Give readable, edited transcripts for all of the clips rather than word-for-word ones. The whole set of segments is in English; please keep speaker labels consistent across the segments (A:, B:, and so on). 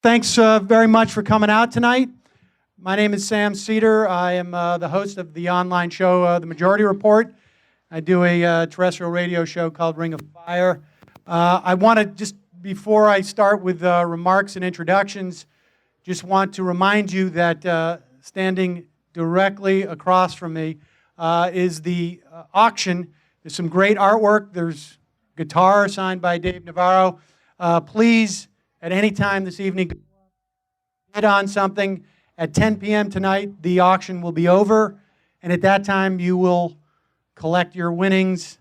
A: Thanks very much for coming out tonight. My name is Sam Seder. I am the host of the online show, The Majority Report. I do a terrestrial radio show called Ring of Fire. I want to just, before I start with remarks and introductions, just want to remind you that standing directly across from me is the auction. There's some great artwork. There's guitar signed by Dave Navarro. Please, at any time this evening, bid on something. At 10 p.m. tonight, the auction will be over, and at that time, you will collect your winnings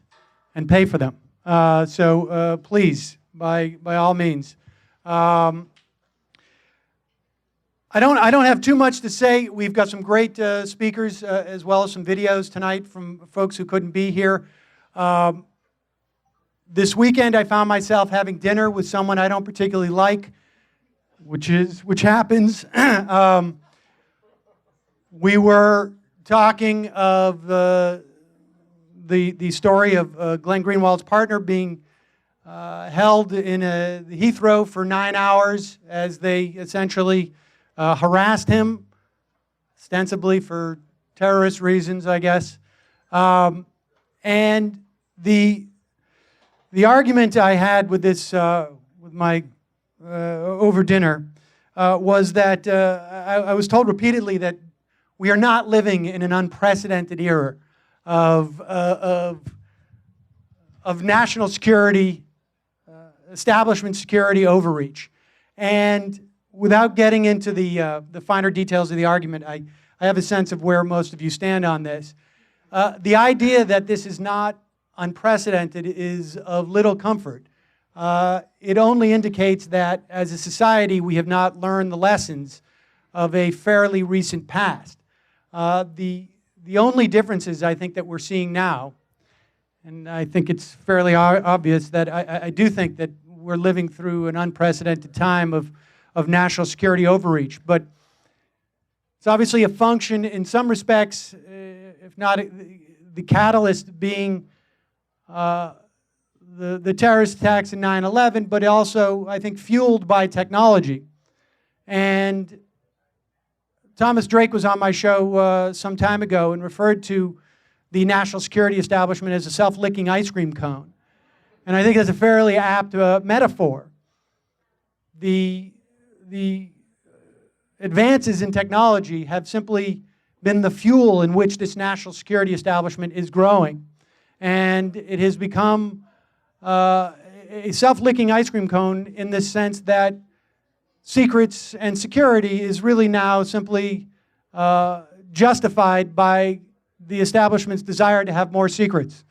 A: and pay for them. So please, by all means. I don't have too much to say. We've got some great speakers as well as some videos tonight from folks who couldn't be here. This weekend, I found myself having dinner with someone I don't particularly like, which happens. We were talking of the story of Glenn Greenwald's partner being held in Heathrow for 9 hours as they essentially harassed him, ostensibly for terrorist reasons, I guess. And the argument I had with this, with my over dinner, was that I was told repeatedly that we are not living in an unprecedented era of national security, establishment security overreach. And without getting into the finer details of the argument, I have a sense of where most of you stand on this. The idea that this is not unprecedented is of little comfort. It only indicates that as a society we have not learned the lessons of a fairly recent past. The only differences I think that we're seeing now, and I think it's fairly obvious that I do think that we're living through an unprecedented time of national security overreach, but it's obviously a function in some respects, if not the catalyst being the terrorist attacks in 9/11, but also, I think, fueled by technology. And Thomas Drake was on my show some time ago and referred to the national security establishment as a self-licking ice cream cone. And I think that's a fairly apt metaphor. The advances in technology have simply been the fuel in which this national security establishment is growing. And it has become a self-licking ice cream cone in the sense that secrets and security is really now simply justified by the establishment's desire to have more secrets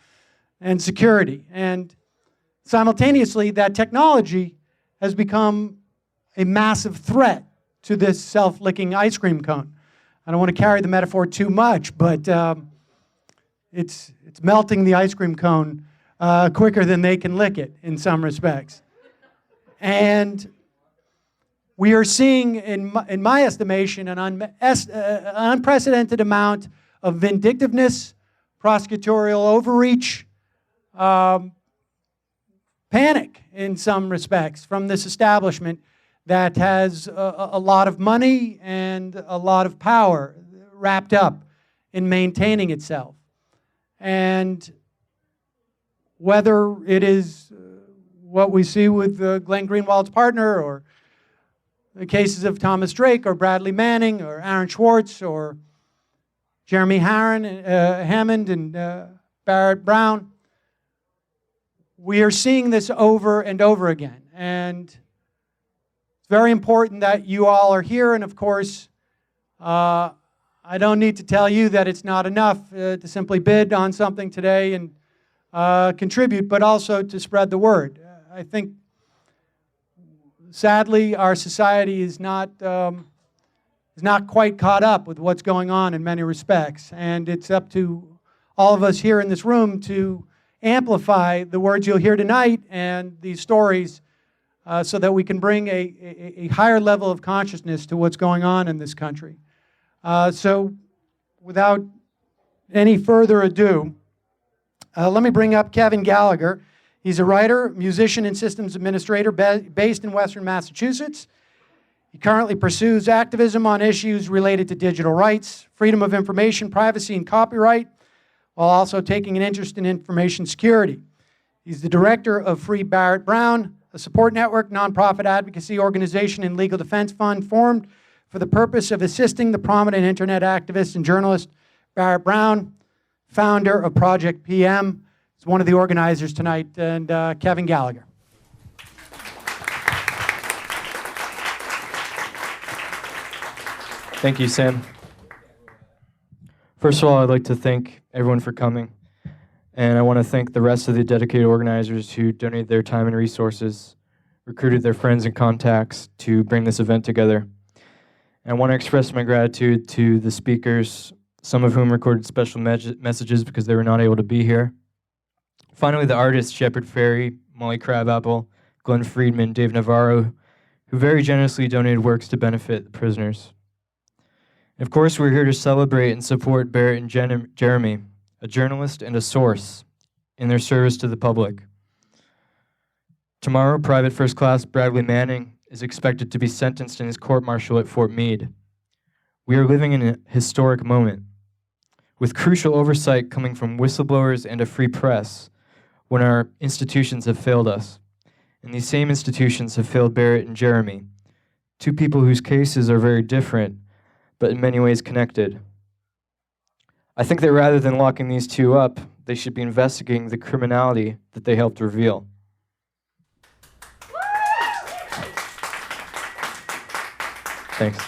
A: and security. And simultaneously, that technology has become a massive threat to this self-licking ice cream cone. I don't want to carry the metaphor too much, but it's melting the ice cream cone quicker than they can lick it in some respects. And we are seeing, in my estimation, an unprecedented amount of vindictiveness, prosecutorial overreach, panic in some respects from this establishment that has a lot of money and a lot of power wrapped up in maintaining itself. And whether it is what we see with Glenn Greenwald's partner, or the cases of Thomas Drake, or Bradley Manning, or Aaron Schwartz, or Jeremy Hammond and Barrett Brown, we are seeing this over and over again. And it's very important that you all are here. And of course, I don't need to tell you that it's not enough to simply bid on something today and contribute, but also to spread the word. I think, sadly, our society is not quite caught up with what's going on in many respects, and it's up to all of us here in this room to amplify the words you'll hear tonight and these stories so that we can bring a higher level of consciousness to what's going on in this country. So without any further ado, let me bring up Kevin Gallagher. He's a writer, musician, and systems administrator based in Western Massachusetts. He currently pursues activism on issues related to digital rights, freedom of information, privacy, and copyright, while also taking an interest in information security. He's the director of Free Barrett Brown, a support network, nonprofit advocacy organization, and legal defense fund formed for the purpose of assisting the prominent internet activist and journalist Barrett Brown, founder of Project PM. He's one of the organizers tonight, and Kevin Gallagher.
B: Thank you, Sam. First of all, I'd like to thank everyone for coming. And I want to thank the rest of the dedicated organizers who donated their time and resources, recruited their friends and contacts to bring this event together. And I want to express my gratitude to the speakers, some of whom recorded special messages because they were not able to be here. Finally, the artists Shepard Fairey, Molly Crabapple, Glenn Friedman, Dave Navarro, who very generously donated works to benefit the prisoners. And of course, we're here to celebrate and support Barrett and Jeremy, a journalist and a source, in their service to the public. Tomorrow, Private First Class Bradley Manning is expected to be sentenced in his court-martial at Fort Meade. We are living in a historic moment, with crucial oversight coming from whistleblowers and a free press, when our institutions have failed us. And these same institutions have failed Barrett and Jeremy, two people whose cases are very different, but in many ways connected. I think that rather than locking these two up, they should be investigating the criminality that they helped reveal. Thanks.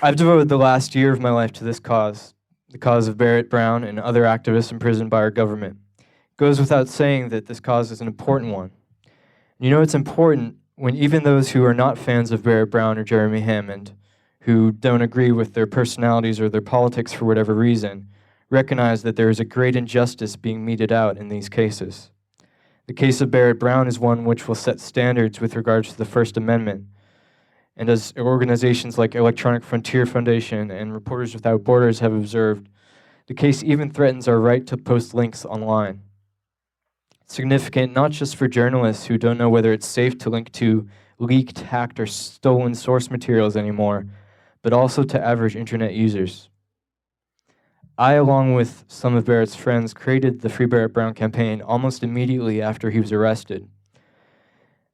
B: I've devoted the last year of my life to this cause, the cause of Barrett Brown and other activists imprisoned by our government. It goes without saying that this cause is an important one. You know it's important when even those who are not fans of Barrett Brown or Jeremy Hammond, who don't agree with their personalities or their politics for whatever reason, recognize that there is a great injustice being meted out in these cases. The case of Barrett Brown is one which will set standards with regards to the First Amendment. And as organizations like Electronic Frontier Foundation and Reporters Without Borders have observed, the case even threatens our right to post links online. Significant not just for journalists who don't know whether it's safe to link to leaked, hacked, or stolen source materials anymore, but also to average internet users. I, along with some of Barrett's friends, created the Free Barrett Brown campaign almost immediately after he was arrested.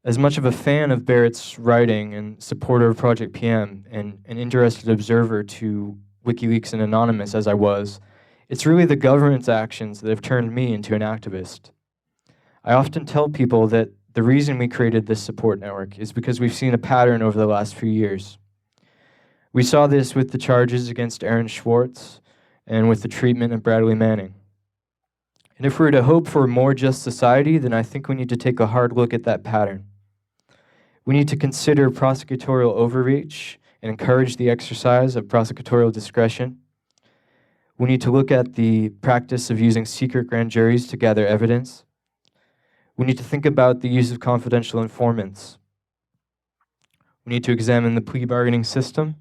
B: As much of a fan of Barrett's writing and supporter of Project PM and an interested observer to WikiLeaks and Anonymous as I was, it's really the government's actions that have turned me into an activist. I often tell people that the reason we created this support network is because we've seen a pattern over the last few years. We saw this with the charges against Aaron Swartz and with the treatment of Bradley Manning. And if we're to hope for a more just society, then I think we need to take a hard look at that pattern. We need to consider prosecutorial overreach and encourage the exercise of prosecutorial discretion. We need to look at the practice of using secret grand juries to gather evidence. We need to think about the use of confidential informants. We need to examine the plea bargaining system.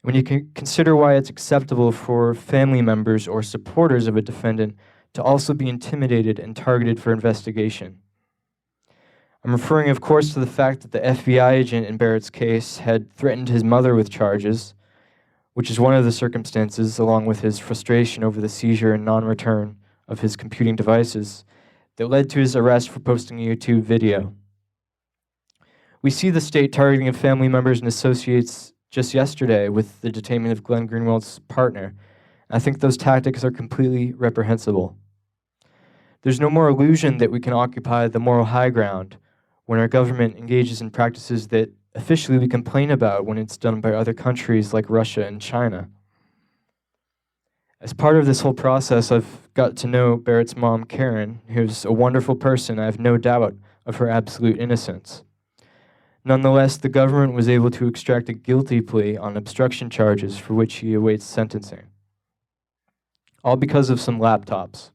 B: When you can consider why it's acceptable for family members or supporters of a defendant to also be intimidated and targeted for investigation. I'm referring, of course, to the fact that the FBI agent in Barrett's case had threatened his mother with charges, which is one of the circumstances, along with his frustration over the seizure and non-return of his computing devices, that led to his arrest for posting a YouTube video. We see the state targeting of family members and associates just yesterday with the detainment of Glenn Greenwald's partner. I think those tactics are completely reprehensible. There's no more illusion that we can occupy the moral high ground when our government engages in practices that officially we complain about when it's done by other countries like Russia and China. As part of this whole process, I've got to know Barrett's mom, Karen, who's a wonderful person. I have no doubt of her absolute innocence. Nonetheless, the government was able to extract a guilty plea on obstruction charges for which he awaits sentencing. All because of some laptops.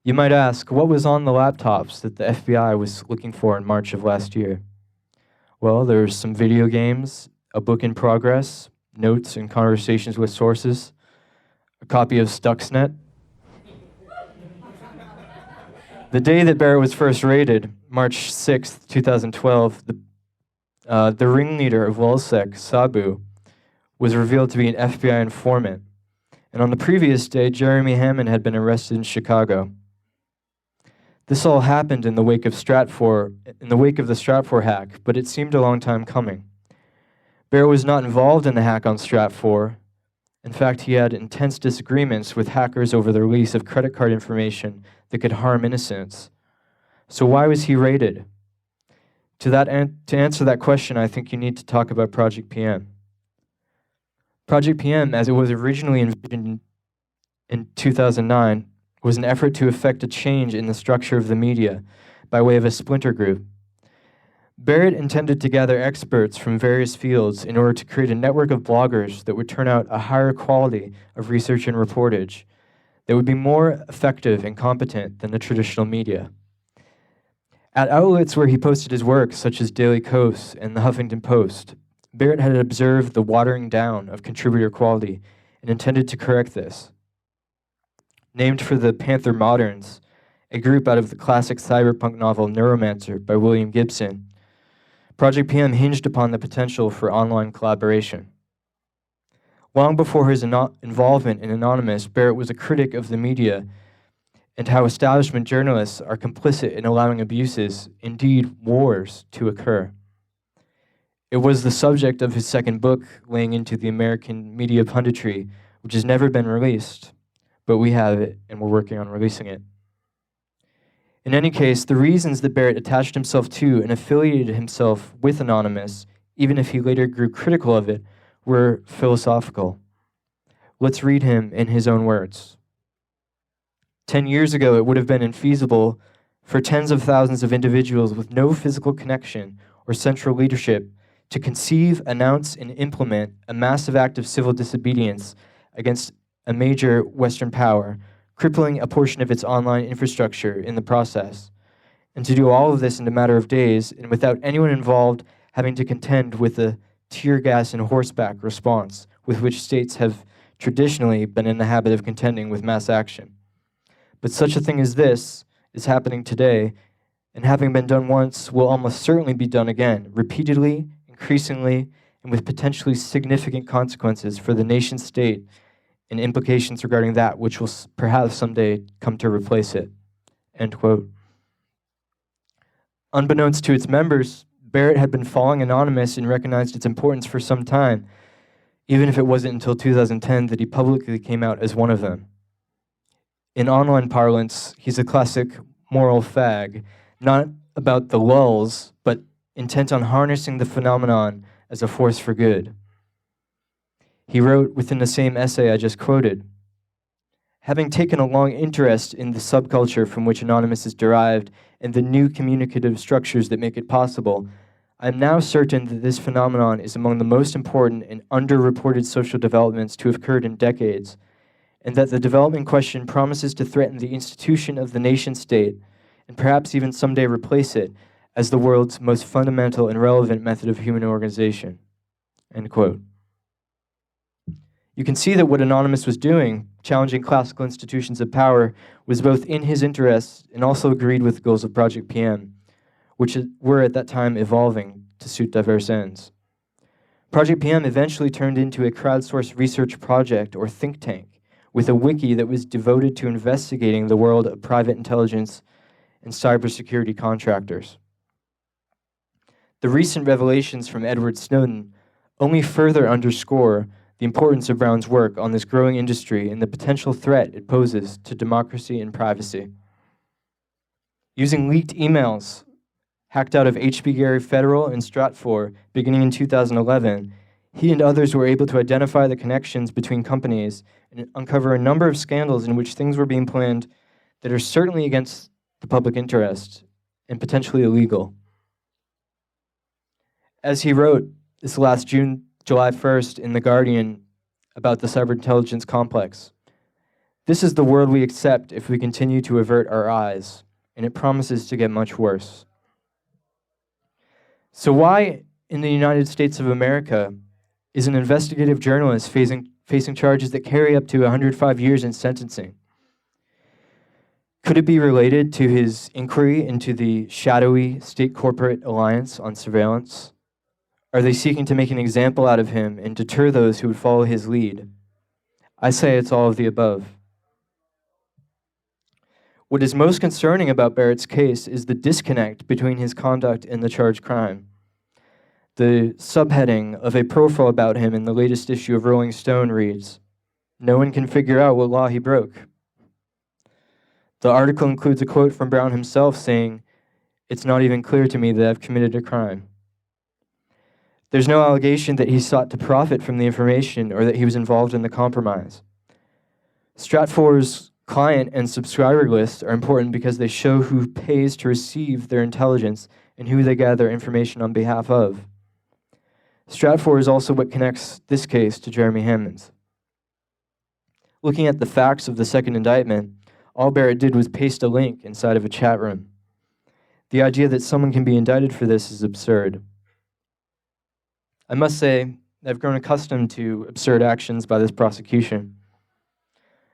B: You might ask, what was on the laptops that the FBI was looking for in March of last year? Well, there's some video games, a book in progress, notes and conversations with sources, a copy of Stuxnet. The day that Barrett was first raided, March 6th, 2012, the the ringleader of Wellsec, Sabu, was revealed to be an FBI informant. And on the previous day, Jeremy Hammond had been arrested in Chicago. This all happened in the wake of the Stratfor hack, but it seemed a long time coming. Barrett was not involved in the hack on Stratfor. In fact, he had intense disagreements with hackers over the release of credit card information that could harm innocents. So why was he raided? To answer that question, I think you need to talk about Project PM. Project PM, as it was originally envisioned in 2009, was an effort to effect a change in the structure of the media by way of a splinter group. Barrett intended to gather experts from various fields in order to create a network of bloggers that would turn out a higher quality of research and reportage that would be more effective and competent than the traditional media. At outlets where he posted his work, such as Daily Kos and the Huffington Post, Barrett had observed the watering down of contributor quality and intended to correct this. Named for the Panther Moderns, a group out of the classic cyberpunk novel Neuromancer by William Gibson, Project PM hinged upon the potential for online collaboration. Long before his involvement in Anonymous, Barrett was a critic of the media and how establishment journalists are complicit in allowing abuses, indeed wars, to occur. It was the subject of his second book, laying into the American media punditry, which has never been released, but we have it and we're working on releasing it. In any case, the reasons that Barrett attached himself to and affiliated himself with Anonymous, even if he later grew critical of it, were philosophical. Let's read him in his own words. 10 years ago, it would have been infeasible for tens of thousands of individuals with no physical connection or central leadership to conceive, announce, and implement a massive act of civil disobedience against a major Western power, crippling a portion of its online infrastructure in the process, and to do all of this in a matter of days and without anyone involved having to contend with the tear gas and horseback response with which states have traditionally been in the habit of contending with mass action. But such a thing as this is happening today, and having been done once will almost certainly be done again, repeatedly, increasingly, and with potentially significant consequences for the nation state and implications regarding that which will perhaps someday come to replace it." End quote. Unbeknownst to its members, Barrett had been following Anonymous and recognized its importance for some time, even if it wasn't until 2010 that he publicly came out as one of them. In online parlance, he's a classic moral fag, not about the lulls, but intent on harnessing the phenomenon as a force for good. He wrote within the same essay I just quoted, "Having taken a long interest in the subculture from which Anonymous is derived and the new communicative structures that make it possible, I am now certain that this phenomenon is among the most important and underreported social developments to have occurred in decades, and that the development question promises to threaten the institution of the nation-state, and perhaps even someday replace it, as the world's most fundamental and relevant method of human organization." End quote. You can see that what Anonymous was doing, challenging classical institutions of power, was both in his interests and also agreed with the goals of Project PM, which were at that time evolving to suit diverse ends. Project PM eventually turned into a crowdsourced research project or think tank, with a wiki that was devoted to investigating the world of private intelligence and cybersecurity contractors. The recent revelations from Edward Snowden only further underscore the importance of Brown's work on this growing industry and the potential threat it poses to democracy and privacy. Using leaked emails hacked out of HB Gary Federal and Stratfor beginning in 2011, he and others were able to identify the connections between companies and uncover a number of scandals in which things were being planned that are certainly against the public interest and potentially illegal. As he wrote this last July 1st in The Guardian about the cyber intelligence complex, "This is the world we accept if we continue to avert our eyes, and it promises to get much worse." So why, in the United States of America, is an investigative journalist facing charges that carry up to 105 years in sentencing? Could it be related to his inquiry into the shadowy state-corporate alliance on surveillance? Are they seeking to make an example out of him and deter those who would follow his lead? I say it's all of the above. What is most concerning about Barrett's case is the disconnect between his conduct and the charged crime. The subheading of a profile about him in the latest issue of Rolling Stone reads, "No one can figure out what law he broke." The article includes a quote from Brown himself saying, "It's not even clear to me that I've committed a crime." There's no allegation that he sought to profit from the information or that he was involved in the compromise. Stratfor's client and subscriber lists are important because they show who pays to receive their intelligence and who they gather information on behalf of. Stratfor is also what connects this case to Jeremy Hammond's. Looking at the facts of the second indictment, all Barrett did was paste a link inside of a chat room. The idea that someone can be indicted for this is absurd. I must say, I've grown accustomed to absurd actions by this prosecution.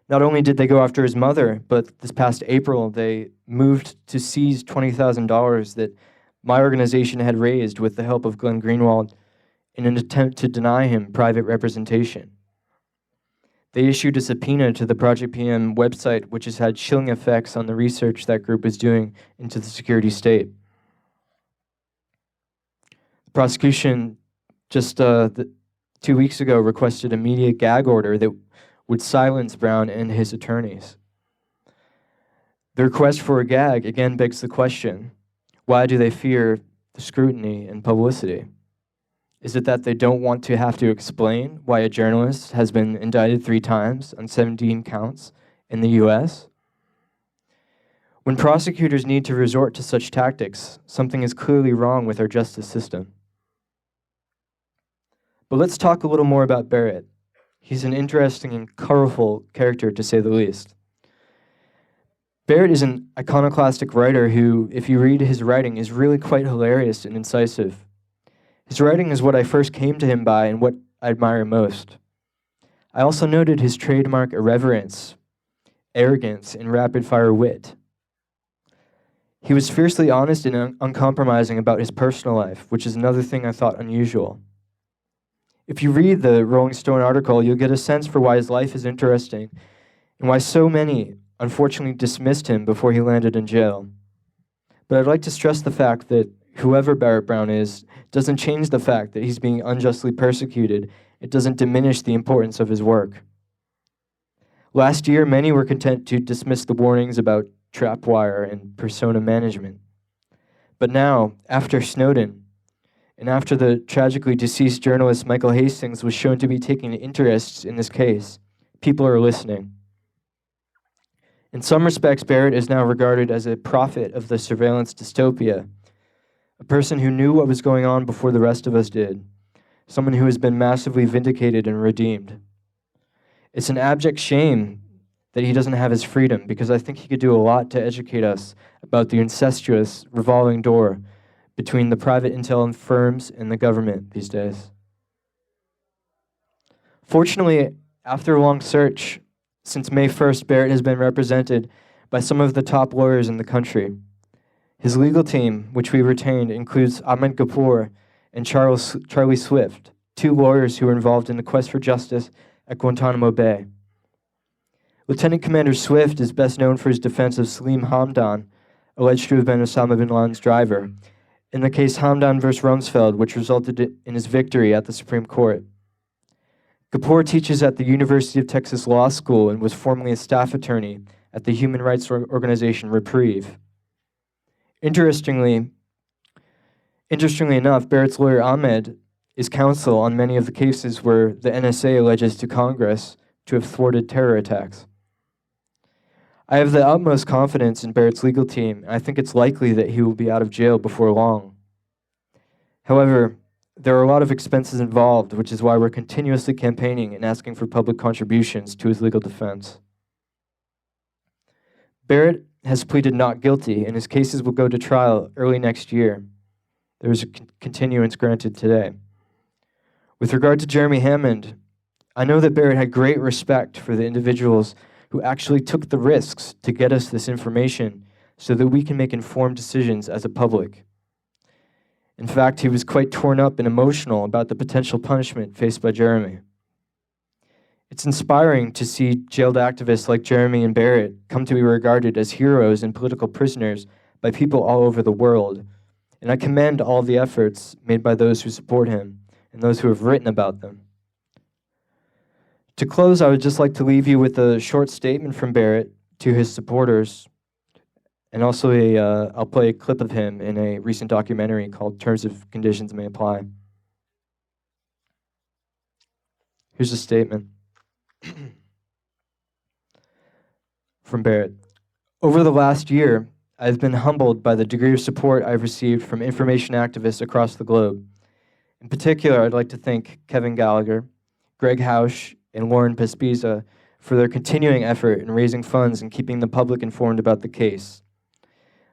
B: Not only did they go after his mother, but this past April, they moved to seize $20,000 that my organization had raised with the help of Glenn Greenwald in an attempt to deny him private representation. They issued a subpoena to the Project PM website, which has had chilling effects on the research that group is doing into the security state. The prosecution just 2 weeks ago requested a media gag order that would silence Brown and his attorneys. The request for a gag again begs the question, why do they fear the scrutiny and publicity? Is it that they don't want to have to explain why a journalist has been indicted 3 times on 17 counts in the US? When prosecutors need to resort to such tactics, something is clearly wrong with our justice system. But let's talk a little more about Barrett. He's an interesting and colorful character, to say the least. Barrett is an iconoclastic writer who, if you read his writing, is really quite hilarious and incisive. His writing is what I first came to him by and what I admire most. I also noted his trademark irreverence, arrogance, and rapid-fire wit. He was fiercely honest and uncompromising about his personal life, which is another thing I thought unusual. If you read the Rolling Stone article, you'll get a sense for why his life is interesting and why so many unfortunately dismissed him before he landed in jail. But I'd like to stress the fact that whoever Barrett Brown is doesn't change the fact that he's being unjustly persecuted. It doesn't diminish the importance of his work. Last year, many were content to dismiss the warnings about trapwire and persona management. But now, after Snowden, and after the tragically deceased journalist Michael Hastings was shown to be taking interest in this case, people are listening. In some respects, Barrett is now regarded as a prophet of the surveillance dystopia, a person who knew what was going on before the rest of us did, someone who has been massively vindicated and redeemed. It's an abject shame that he doesn't have his freedom, because I think he could do a lot to educate us about the incestuous revolving door between the private intel firms and the government these days. Fortunately, after a long search, since May 1st, Barrett has been represented by some of the top lawyers in the country. His legal team, which we retained, includes Ahmed Kapoor and Charlie Swift, 2 lawyers who were involved in the quest for justice at Guantanamo Bay. Lieutenant Commander Swift is best known for his defense of Salim Hamdan, alleged to have been Osama bin Laden's driver, in the case Hamdan vs. Rumsfeld, which resulted in his victory at the Supreme Court. Kapoor teaches at the University of Texas Law School and was formerly a staff attorney at the human rights organization Reprieve. Interestingly enough, Barrett's lawyer Ahmed is counsel on many of the cases where the NSA alleges to Congress to have thwarted terror attacks. I have the utmost confidence in Barrett's legal team, and I think it's likely that he will be out of jail before long. However, there are a lot of expenses involved, which is why we're continuously campaigning and asking for public contributions to his legal defense. Barrett has pleaded not guilty, and his cases will go to trial early next year. There was a continuance granted today. With regard to Jeremy Hammond, I know that Barrett had great respect for the individuals who actually took the risks to get us this information so that we can make informed decisions as a public. In fact, he was quite torn up and emotional about the potential punishment faced by Jeremy. It's inspiring to see jailed activists like Jeremy and Barrett come to be regarded as heroes and political prisoners by people all over the world, and I commend all the efforts made by those who support him and those who have written about them. To close, I would just like to leave you with a short statement from Barrett to his supporters, and also I'll play a clip of him in a recent documentary called Terms of Conditions May Apply. Here's a statement from Barrett. Over the last year, I've been humbled by the degree of support I've received from information activists across the globe. In particular, I'd like to thank Kevin Gallagher, Gregg Housh, and Lauren Pespiza for their continuing effort in raising funds and keeping the public informed about the case.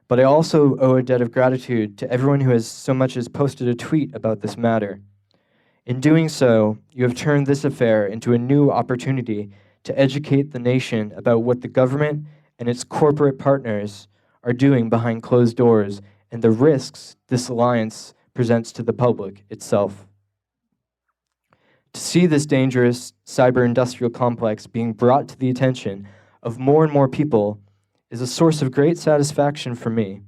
B: But I also owe a debt of gratitude to everyone who has so much as posted a tweet about this matter. In doing so, you have turned this affair into a new opportunity to educate the nation about what the government and its corporate partners are doing behind closed doors and the risks this alliance presents to the public itself. To see this dangerous cyber-industrial complex being brought to the attention of more and more people is a source of great satisfaction for me,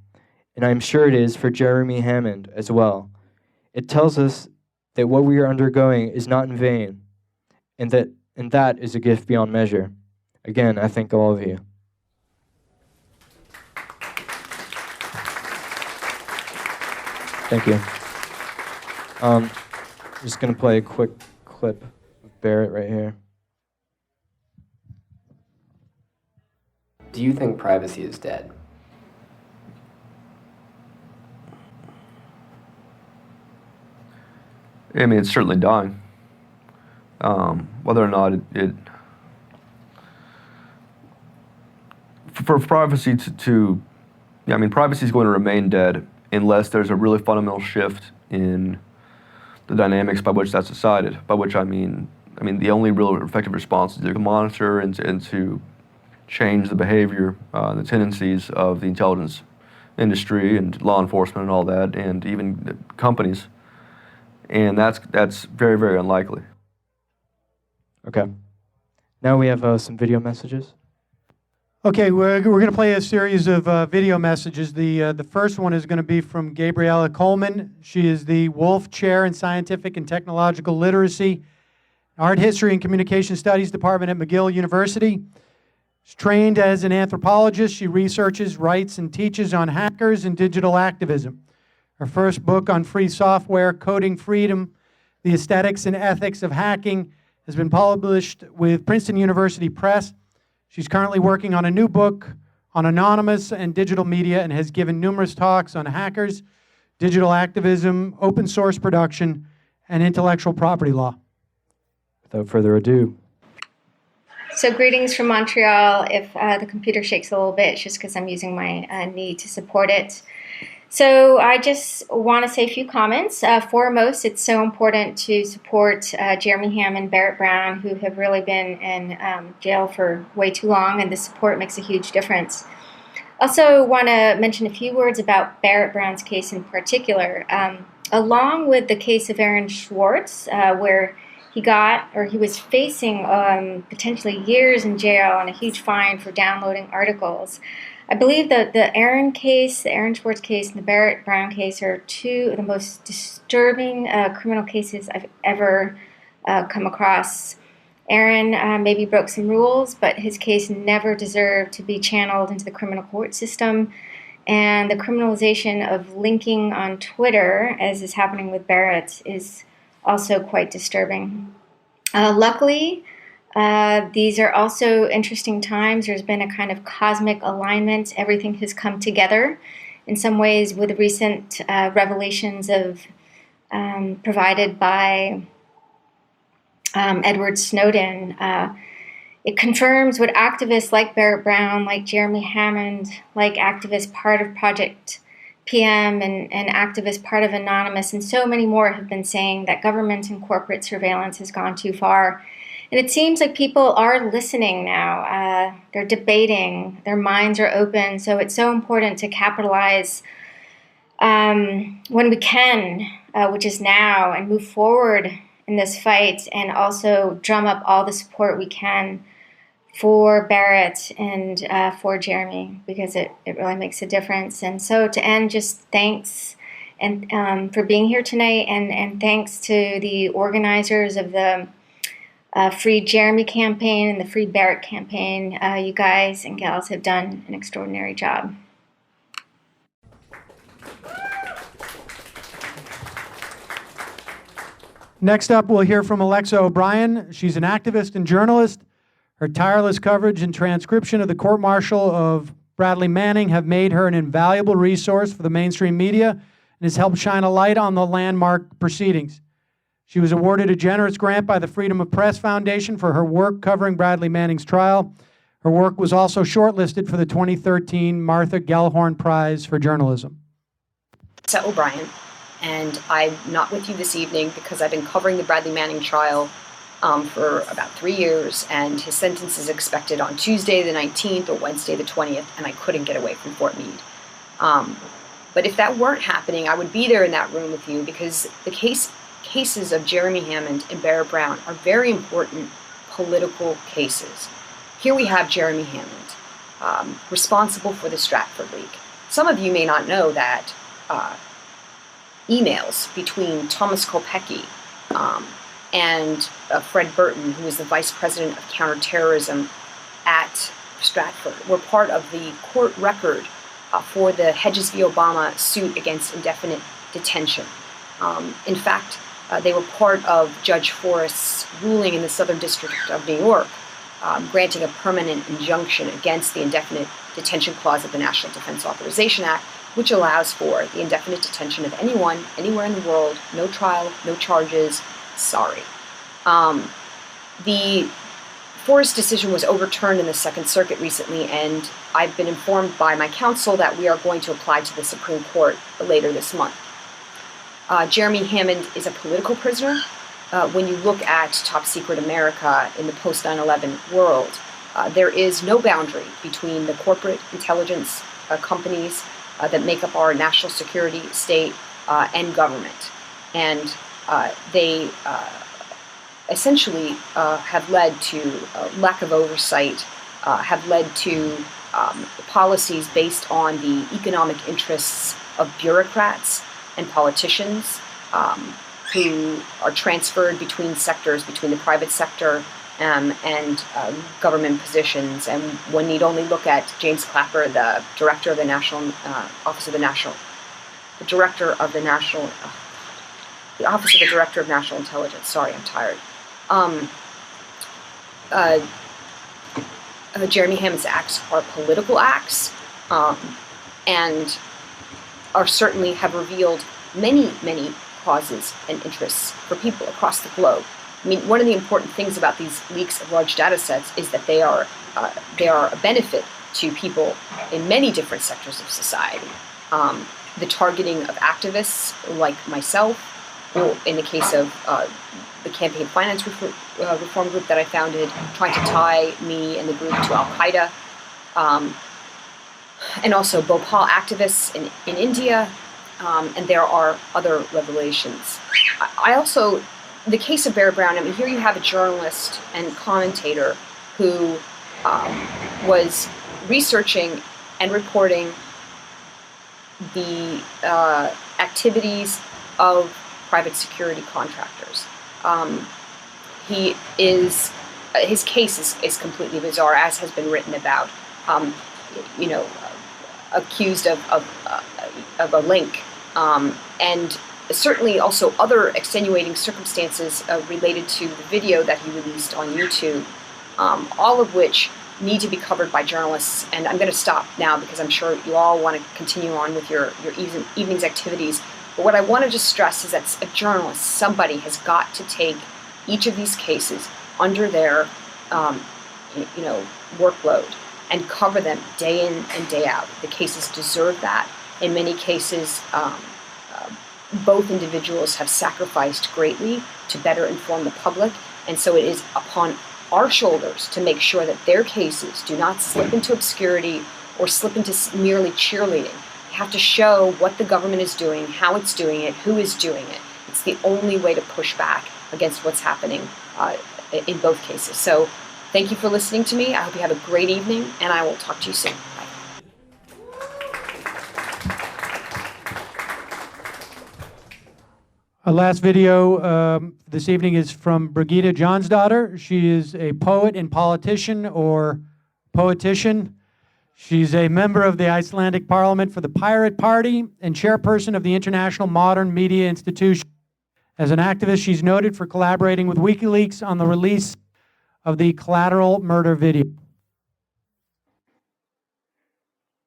B: and I am sure it is for Jeremy Hammond as well. It tells us that what we are undergoing is not in vain, and that is a gift beyond measure. Again, I thank all of you. Thank you. I'm just going to play a quick clip of Barrett right here.
C: Do you think privacy is dead?
D: I mean, it's certainly dying. Whether or not for privacy privacy is going to remain dead unless there's a really fundamental shift in the dynamics by which that's decided. By which I mean the only real effective response is to monitor and to change the behavior, the tendencies of the intelligence industry and law enforcement and all that, and even companies. And that's very, very unlikely.
B: Okay. Now we have some video messages.
A: Okay, we're going to play a series of video messages. The first one is going to be from Gabriella Coleman. She is the Wolf Chair in Scientific and Technological Literacy, Art History and Communication Studies Department at McGill University. She's trained as an anthropologist. She researches, writes, and teaches on hackers and digital activism. Her first book on free software, Coding Freedom, The Aesthetics and Ethics of Hacking, has been published with Princeton University Press. She's currently working on a new book on anonymous and digital media and has given numerous talks on hackers, digital activism, open source production, and intellectual property law.
B: Without further ado.
E: So greetings from Montreal. If the computer shakes a little bit, it's just because I'm using my knee to support it. So I just want to say a few comments. Foremost, it's so important to support Jeremy Hammond, Barrett Brown, who have really been in jail for way too long, and the support makes a huge difference. Also want to mention a few words about Barrett Brown's case in particular. Along with the case of Aaron Swartz, where he was facing potentially years in jail and a huge fine for downloading articles. I believe that the Aaron Swartz case, and the Barrett Brown case are two of the most disturbing criminal cases I've ever come across. Aaron maybe broke some rules, but his case never deserved to be channeled into the criminal court system. And the criminalization of linking on Twitter, as is happening with Barrett, is also quite disturbing. Luckily, these are also interesting times. There's been a kind of cosmic alignment. Everything has come together in some ways with the recent revelations of provided by Edward Snowden. It confirms what activists like Barrett Brown, like Jeremy Hammond, like activists part of Project PM and activists part of Anonymous, and so many more have been saying that government and corporate surveillance has gone too far. And it seems like people are listening now. They're debating. Their minds are open. So it's so important to capitalize when we can, which is now, and move forward in this fight, and also drum up all the support we can for Barrett and for Jeremy, because it really makes a difference. And so to end, just thanks and for being here tonight, and thanks to the organizers of the Free Jeremy campaign and the Free Barrett campaign. You guys and gals have done an extraordinary job.
A: Next up, we'll hear from Alexa O'Brien. She's an activist and journalist. Her tireless coverage and transcription of the court-martial of Bradley Manning have made her an invaluable resource for the mainstream media and has helped shine a light on the landmark proceedings. She was awarded a generous grant by the Freedom of Press Foundation for her work covering Bradley Manning's trial. Her work was also shortlisted for the 2013 Martha Gellhorn Prize for Journalism.
C: Alexa O'Brien, and I'm not with you this evening because I've been covering the Bradley Manning trial for about 3 years, and his sentence is expected on Tuesday the 19th or Wednesday the 20th, and I couldn't get away from Fort Meade. But if that weren't happening, I would be there in that room with you, because the cases of Jeremy Hammond and Barrett Brown are very important political cases. Here we have Jeremy Hammond, responsible for the Stratford leak. Some of you may not know that emails between Thomas Kopecky and Fred Burton, who was the vice president of counterterrorism at Stratford, were part of the court record for the Hedges v. Obama suit against indefinite detention. In fact, they were part of Judge Forrest's ruling in the Southern District of New York, granting a permanent injunction against the indefinite detention clause of the National Defense Authorization Act, which allows for the indefinite detention of anyone, anywhere in the world, no trial, no charges, sorry. The Forrest decision was overturned in the Second Circuit recently, and I've been informed by my counsel that we are going to apply to the Supreme Court later this month. Jeremy Hammond is a political prisoner. When you look at Top Secret America in the post 9/11 world, there is no boundary between the corporate intelligence companies that make up our national security state and government. And they essentially have led to lack of oversight, have led to policies based on the economic interests of bureaucrats and politicians who are transferred between sectors, between the private sector and government positions. And one need only look at James Clapper, the director of the National Office of the National, the director of the National, the Office of the Director of National Intelligence. Sorry, I'm tired. Jeremy Hammond's acts are political acts, and are certainly have revealed many causes and interests for people across the globe. I mean, one of the important things about these leaks of large data sets is that they are a benefit to people in many different sectors of society. The targeting of activists like myself, or in the case of the campaign finance reform group that I founded, trying to tie me and the group to Al-Qaeda, and also Bhopal activists in India, and there are other revelations. I also, the case of Barrett Brown, I mean, here you have a journalist and commentator who was researching and reporting the activities of private security contractors. His case is completely bizarre, as has been written about. Accused of a link, and certainly also other extenuating circumstances related to the video that he released on YouTube, all of which need to be covered by journalists. And I'm going to stop now because I'm sure you all want to continue on with your evening's activities. But what I want to just stress is that a journalist, somebody has got to take each of these cases under their workload and cover them day in and day out. The cases deserve that. In many cases, both individuals have sacrificed greatly to better inform the public, and so it is upon our shoulders to make sure that their cases do not slip into obscurity or slip into merely cheerleading, You have to show what the government is doing, how it's doing it, who is doing it. It's the only way to push back against what's happening in both cases. So thank you for listening to me. I hope you have a great evening, and I will talk to you soon. Bye.
A: Our last video this evening is from Birgitta Jónsdóttir. She is a poet and politician, or poetician. She's a member of the Icelandic Parliament for the Pirate Party and chairperson of the International Modern Media Institution. As an activist, she's noted for collaborating with WikiLeaks on the release of the Collateral murder video.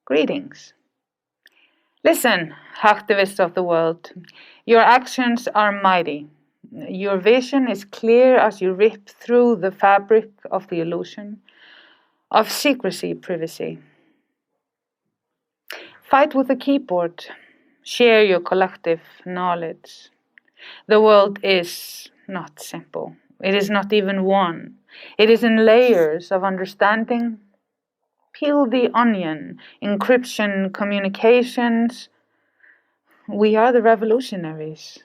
F: Greetings. Listen, activists of the world, your actions are mighty. Your vision is clear as you rip through the fabric of the illusion of secrecy, privacy. Fight with the keyboard. Share your collective knowledge. The world is not simple. It is not even one. It is in layers of understanding. Peel the onion, encryption, communications. We are the revolutionaries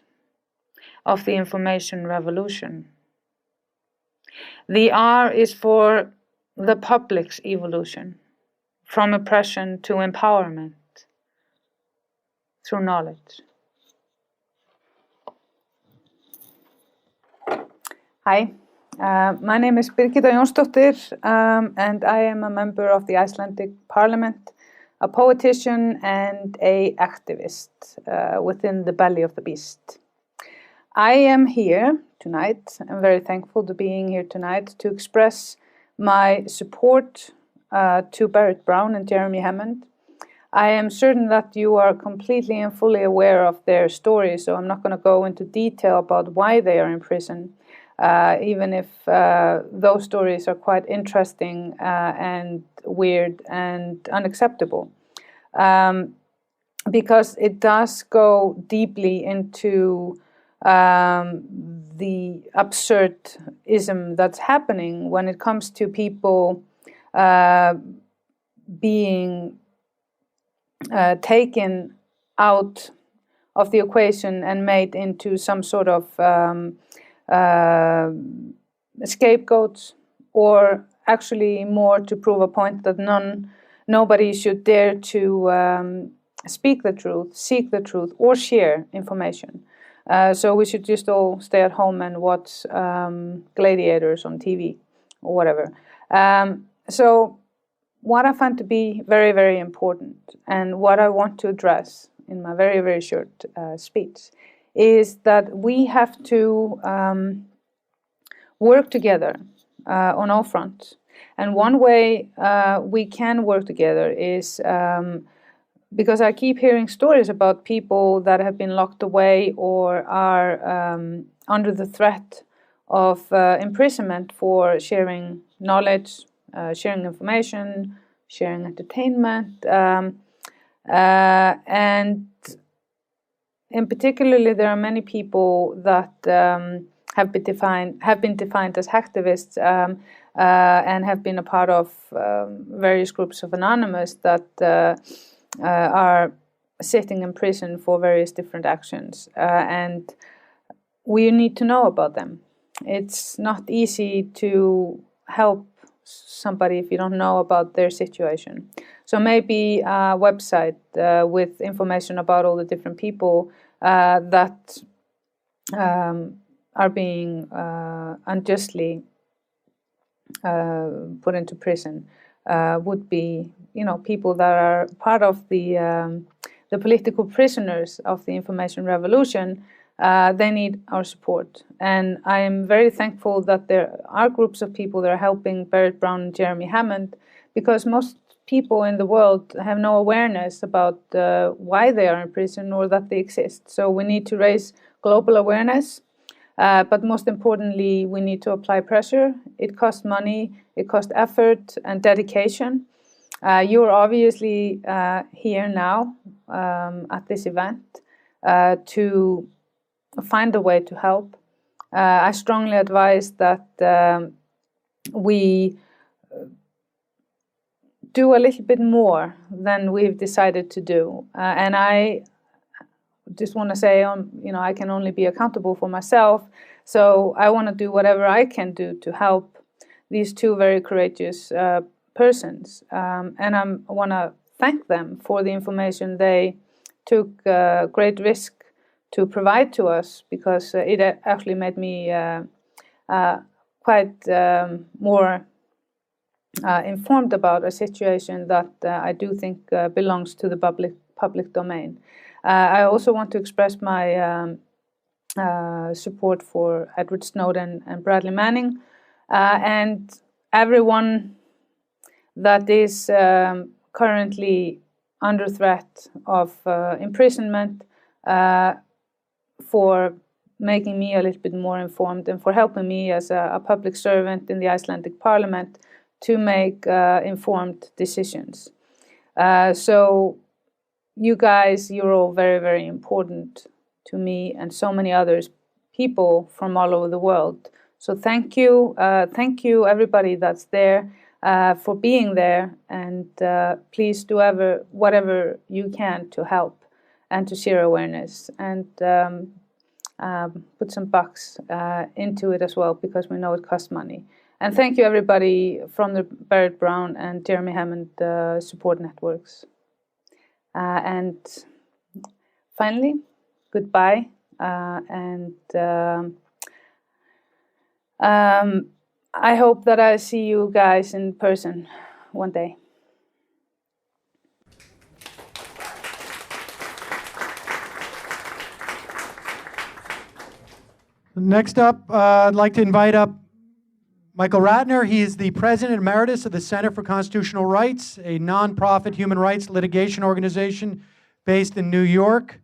F: of the information revolution. The R is for the public's evolution, from oppression to empowerment through knowledge. Hi, my name is Birgitta Jónsdóttir, and I am a member of the Icelandic Parliament, a poetician and an activist within the belly of the beast. I am here tonight. I'm very thankful to being here tonight to express my support to Barrett Brown and Jeremy Hammond. I am certain that you are completely and fully aware of their story, so I'm not going to go into detail about why they are in prison, even if those stories are quite interesting and weird and unacceptable. Because it does go deeply into the absurdism that's happening when it comes to people being taken out of the equation and made into some sort of scapegoats, or actually more to prove a point that nobody should dare to speak the truth, seek the truth, or share information. So we should just all stay at home and watch gladiators on TV or whatever. So what I find to be very, very important, and what I want to address in my very, very short speech, is that we have to work together on all fronts. And one way we can work together is because I keep hearing stories about people that have been locked away or are under the threat of imprisonment for sharing knowledge, sharing information, sharing entertainment, and in particularly there are many people that have been defined as hacktivists and have been a part of various groups of anonymous that are sitting in prison for various different actions, and we need to know about them. It's not easy to help somebody if you don't know about their situation. So maybe a website with information about all the different people that are being unjustly put into prison would be, people that are part of the political prisoners of the information revolution. They need our support, and I am very thankful that there are groups of people that are helping Barrett Brown and Jeremy Hammond, because most people in the world have no awareness about why they are in prison or that they exist. So we need to raise global awareness, but most importantly, we need to apply pressure. It costs money, it costs effort and dedication. You're obviously here now at this event to find a way to help. I strongly advise that we do a little bit more than we've decided to do. And I just want to say, I can only be accountable for myself. So I want to do whatever I can do to help these two very courageous persons. And I want to thank them for the information they took great risk to provide to us, because it actually made me quite more informed about a situation that I do think belongs to the public domain. I also want to express my support for Edward Snowden and Bradley Manning, and everyone that is currently under threat of imprisonment, for making me a little bit more informed and for helping me as a public servant in the Icelandic Parliament to make informed decisions. So you guys, you're all very, very important to me and so many others, people from all over the world. So thank you everybody that's there for being there, and please do whatever you can to help and to share awareness, and put some bucks into it as well, because we know it costs money. And thank you everybody from the Barrett Brown and Jeremy Hammond support networks. And finally, goodbye, and I hope that I see you guys in person one day.
A: Next up, I'd like to invite up Michael Ratner. He is the President Emeritus of the Center for Constitutional Rights, a nonprofit human rights litigation organization based in New York.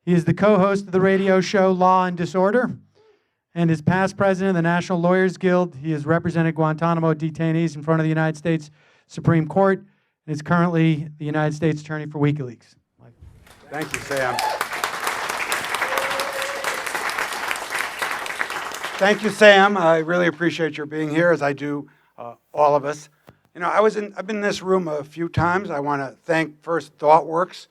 A: He is the co-host of the radio show Law and Disorder, and is past president of the National Lawyers Guild. He has represented Guantanamo detainees in front of the United States Supreme Court, and is currently the United States Attorney for WikiLeaks.
G: Thank you, Sam. Thank you, Sam. I really appreciate your being here, as I do all of us. I've been in this room a few times. I want to thank first ThoughtWorks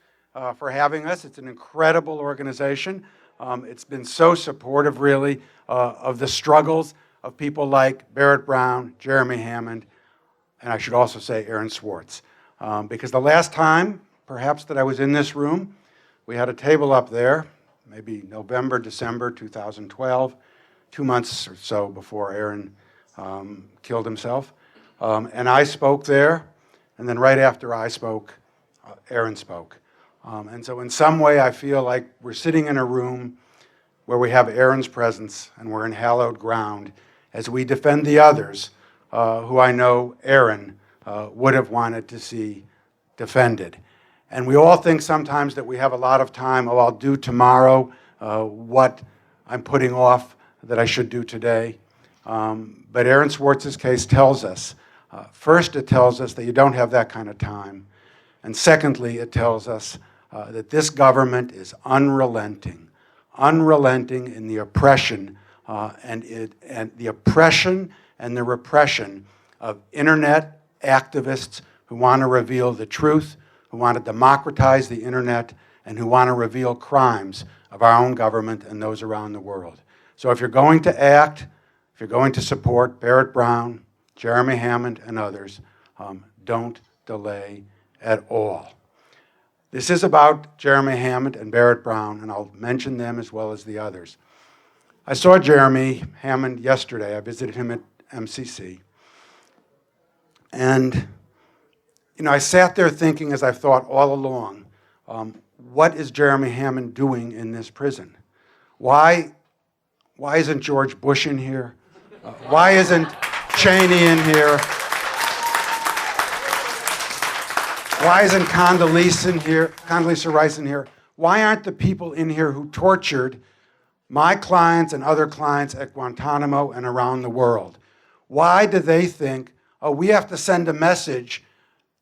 G: for having us. It's an incredible organization. It's been so supportive, really, of the struggles of people like Barrett Brown, Jeremy Hammond, and I should also say Aaron Swartz. Because the last time, perhaps, that I was in this room, we had a table up there, maybe November, December 2012, 2 months or so before Aaron killed himself. And I spoke there, and then right after I spoke, Aaron spoke. And so in some way, I feel like we're sitting in a room where we have Aaron's presence, and we're in hallowed ground as we defend the others who I know Aaron would have wanted to see defended. And we all think sometimes that we have a lot of time. I'll do tomorrow what I'm putting off that I should do today. But Aaron Swartz's case tells us, first, it tells us that you don't have that kind of time. And secondly, it tells us that this government is unrelenting in the oppression and the oppression and the repression of internet activists who want to reveal the truth, who want to democratize the internet, and who want to reveal crimes of our own government and those around the world. So if you're going to act, if you're going to support Barrett Brown, Jeremy Hammond, and others, don't delay at all. This is about Jeremy Hammond and Barrett Brown, and I'll mention them as well as the others. I saw Jeremy Hammond yesterday. I visited him at MCC. And I sat there thinking, as I've thought all along, what is Jeremy Hammond doing in this prison? Why isn't George Bush in here? Why isn't Cheney in here? Why isn't Condoleezza Rice in here? Why aren't the people in here who tortured my clients and other clients at Guantanamo and around the world? Why do they think, we have to send a message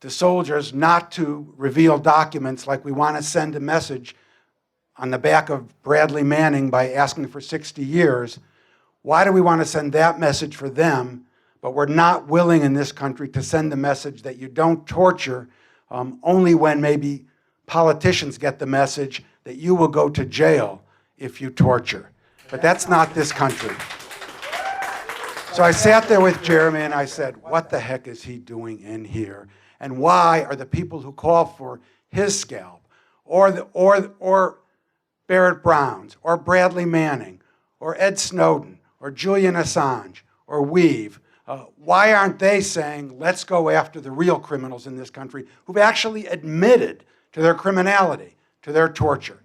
G: to soldiers not to reveal documents like we want to send a message on the back of Bradley Manning by asking for 60 years? Why do we want to send that message for them, but we're not willing in this country to send the message that you don't torture only when maybe politicians get the message that you will go to jail if you torture. But that's not this country. So I sat there with Jeremy and I said, what the heck is he doing in here? And why are the people who call for his scalp, or Barrett Brown's, or Bradley Manning, or Ed Snowden, or Julian Assange, or Weave, why aren't they saying, let's go after the real criminals in this country who've actually admitted to their criminality, to their torture,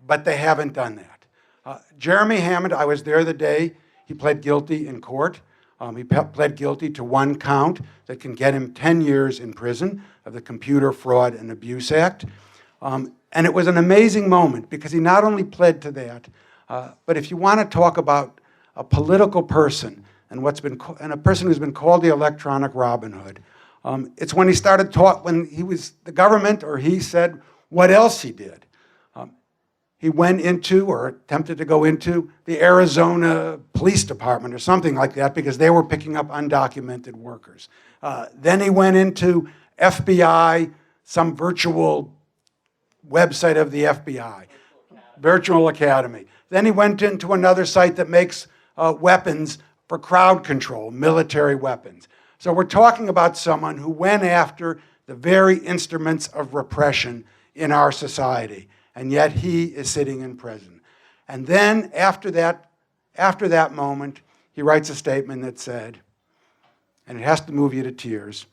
G: but they haven't done that. Jeremy Hammond, I was there the day he pled guilty in court. He pled guilty to one count that can get him 10 years in prison of the Computer Fraud and Abuse Act. And it was an amazing moment because he not only pled to that, but if you want to talk about a political person and a person who's been called the electronic Robin Hood, it's when he started when he was the government, or he said what else he did. He went into, or attempted to go into, the Arizona Police Department or something like that because they were picking up undocumented workers. Then he went into FBI, some virtual website of the FBI, Virtual Academy. Then he went into another site that makes weapons for crowd control, military weapons. So we're talking about someone who went after the very instruments of repression in our society, and yet he is sitting in prison. And then after that moment, he writes a statement that said, and it has to move you to tears,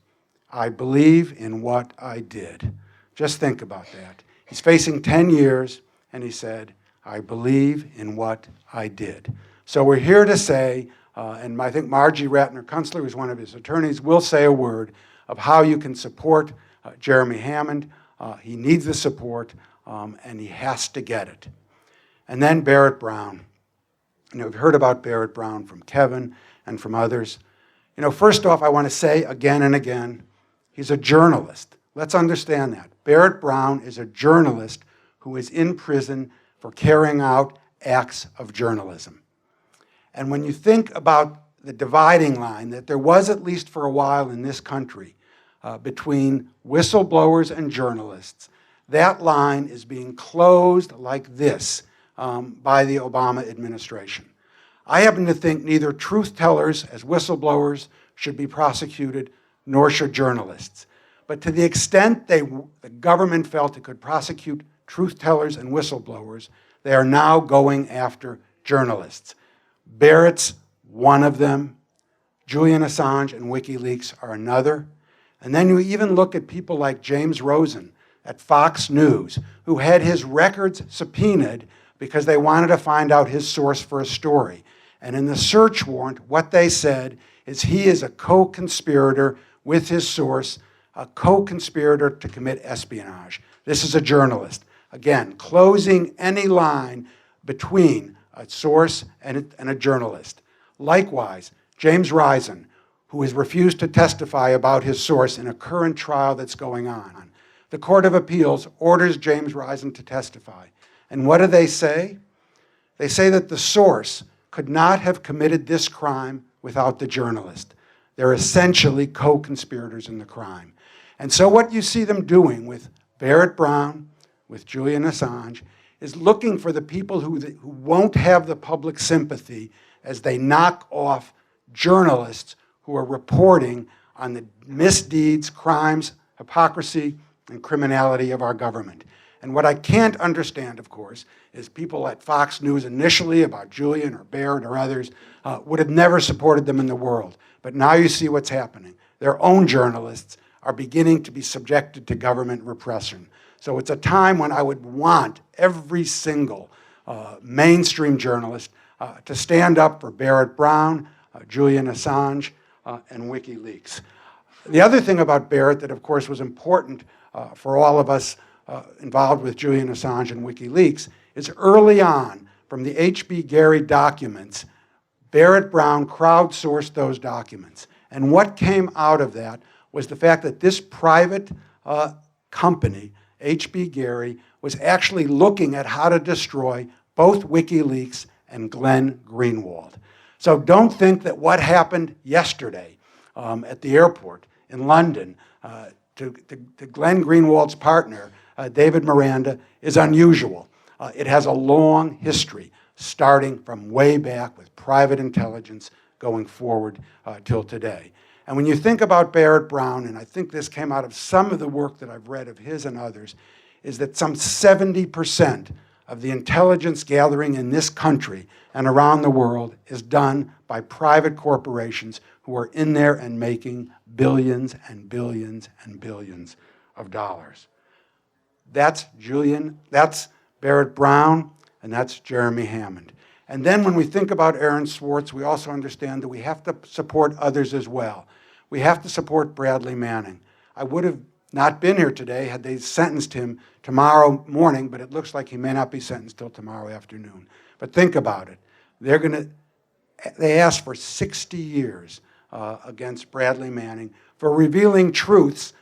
G: I believe in what I did. Just think about that. He's facing 10 years, and he said, I believe in what I did. So we're here to say, and I think Margie Ratner Kunstler, who's one of his attorneys, will say a word of how you can support Jeremy Hammond. He needs the support, and he has to get it. And then Barrett Brown. We've heard about Barrett Brown from Kevin and from others. First off, I want to say again and again, he's a journalist. Let's understand that. Barrett Brown is a journalist who is in prison for carrying out acts of journalism. And when you think about the dividing line that there was, at least for a while in this country, between whistleblowers and journalists, that line is being closed like this by the Obama administration. I happen to think neither truth tellers as whistleblowers should be prosecuted, nor should journalists. But to the extent the government felt it could prosecute truth tellers and whistleblowers, they are now going after journalists. Barrett's one of them. Julian Assange and WikiLeaks are another. And then you even look at people like James Rosen at Fox News, who had his records subpoenaed because they wanted to find out his source for a story. And in the search warrant, what they said is he is a co-conspirator with his source, a co-conspirator to commit espionage. This is a journalist. Again, closing any line between a source and a journalist. Likewise, James Risen, who has refused to testify about his source in a current trial that's going on. The Court of Appeals orders James Risen to testify. And what do they say? They say that the source could not have committed this crime without the journalist. They're essentially co-conspirators in the crime. And so what you see them doing with Barrett Brown, with Julian Assange, is looking for the people who won't have the public sympathy as they knock off journalists who are reporting on the misdeeds, crimes, hypocrisy, and criminality of our government. And what I can't understand, of course, is people at Fox News initially about Julian or Barrett or others would have never supported them in the world. But now you see what's happening. Their own journalists are beginning to be subjected to government repression. So it's a time when I would want every single mainstream journalist to stand up for Barrett Brown, Julian Assange, and WikiLeaks. The other thing about Barrett that, of course, was important for all of us involved with Julian Assange and WikiLeaks is early on, from the H.B. Gary documents, Barrett Brown crowdsourced those documents. And what came out of that was the fact that this private company, H.B. Gary, was actually looking at how to destroy both WikiLeaks and Glenn Greenwald. So don't think that what happened yesterday at the airport in London to Glenn Greenwald's partner, David Miranda, is unusual. It has a long history, starting from way back with private intelligence going forward till today. And when you think about Barrett Brown, and I think this came out of some of the work that I've read of his and others, is that some 70% of the intelligence gathering in this country and around the world is done by private corporations who are in there and making billions and billions and billions of dollars. That's Barrett Brown, and that's Jeremy Hammond. And then when we think about Aaron Swartz, we also understand that we have to support others as well. We have to support Bradley Manning. I would have not been here today had they sentenced him tomorrow morning, but it looks like he may not be sentenced till tomorrow afternoon. But think about it. They asked for 60 years against Bradley Manning for revealing truths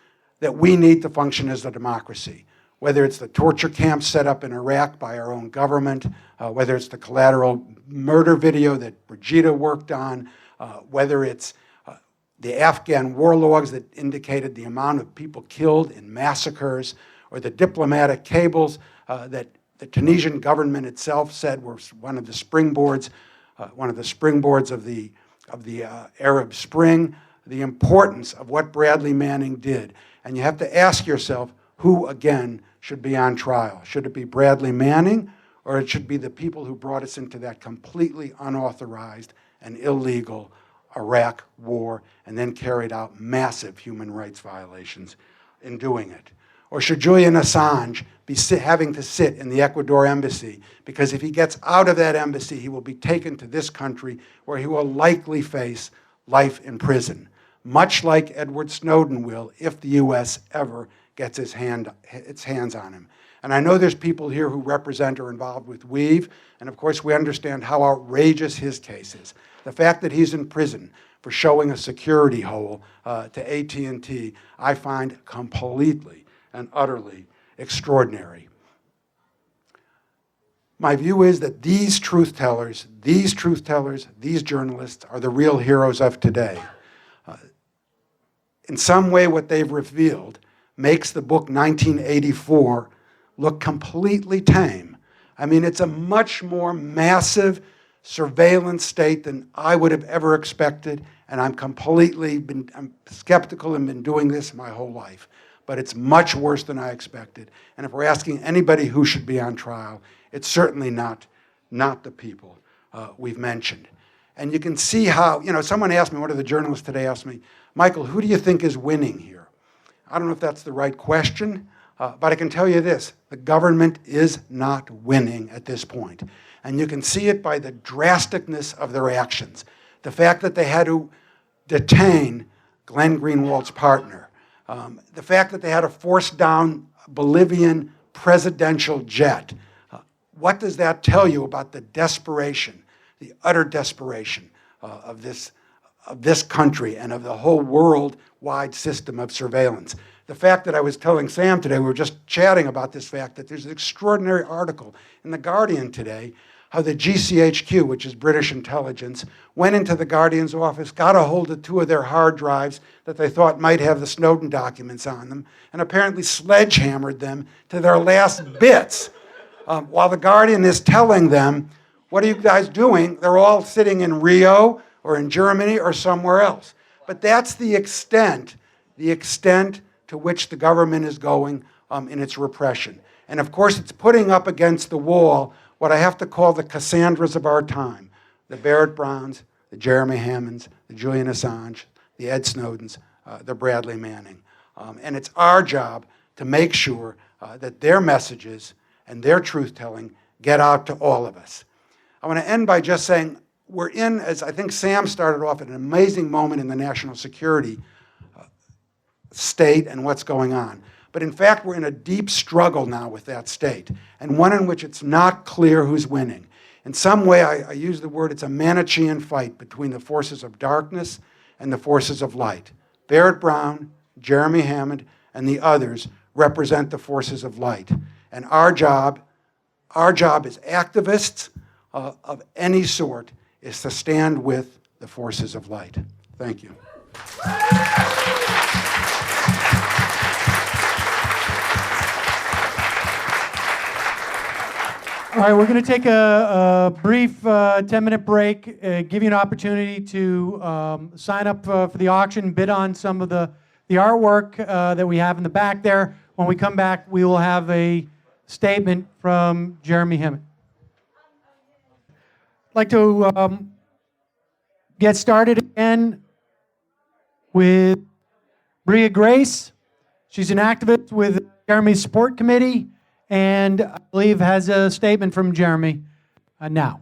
G: that we need to function as a democracy. Whether it's the torture camps set up in Iraq by our own government, whether it's the collateral murder video that Birgitta worked on, whether it's the Afghan war logs that indicated the amount of people killed in massacres, or the diplomatic cables that the Tunisian government itself said were one of the springboards of the Arab Spring, the importance of what Bradley Manning did. And you have to ask yourself, who again should be on trial? Should it be Bradley Manning, or it should be the people who brought us into that completely unauthorized and illegal Iraq war and then carried out massive human rights violations in doing it? Or should Julian Assange be having to sit in the Ecuador embassy because if he gets out of that embassy, he will be taken to this country where he will likely face life in prison, much like Edward Snowden will if the U.S. ever gets its hands on him. And I know there's people here who represent or involved with Weave, and of course we understand how outrageous his case is. The fact that he's in prison for showing a security hole to AT&T, I find completely and utterly extraordinary. My view is that these truth tellers, these journalists are the real heroes of today. In some way, what they've revealed makes the book 1984 look completely tame. I mean, it's a much more massive surveillance state than I would have ever expected, and I'm skeptical and been doing this my whole life. But it's much worse than I expected. And if we're asking anybody who should be on trial, it's certainly not the people we've mentioned. And you can see how, someone asked me, one of the journalists today asked me, Michael, who do you think is winning here? I don't know if that's the right question, but I can tell you this, the government is not winning at this point. And you can see it by the drasticness of their actions. The fact that they had to detain Glenn Greenwald's partner, the fact that they had to force down a Bolivian presidential jet. What does that tell you about the desperation, the utter desperation of this country and of the whole worldwide system of surveillance? The fact that I was telling Sam today, we were just chatting about this fact that there's an extraordinary article in The Guardian today, how the GCHQ, which is British intelligence, went into the Guardian's office, got a hold of 2 of their hard drives that they thought might have the Snowden documents on them, and apparently sledgehammered them to their last bits. While the Guardian is telling them, what are you guys doing? They're all sitting in Rio or in Germany or somewhere else. But that's the extent to which the government is going in its repression. And of course, it's putting up against the wall what I have to call the Cassandras of our time, the Barrett Browns, the Jeremy Hammonds, the Julian Assange, the Ed Snowdens, the Bradley Manning. And it's our job to make sure that their messages and their truth-telling get out to all of us. I want to end by just saying we're in, as I think Sam started off, at an amazing moment in the national security state and what's going on. But in fact, we're in a deep struggle now with that state, and one in which it's not clear who's winning. In some way, I use the word, it's a Manichean fight between the forces of darkness and the forces of light. Barrett Brown, Jeremy Hammond, and the others represent the forces of light. And our job as activists of any sort is to stand with the forces of light. Thank you.
A: All right, we're going to take a brief 10-minute break, give you an opportunity to sign up for the auction, bid on some of the artwork that we have in the back there. When we come back, we will have a statement from Jeremy Hammond. I'd like to get started again with Bria Grace. She's an activist with Jeremy's support committee, and I believe has a statement from Jeremy now.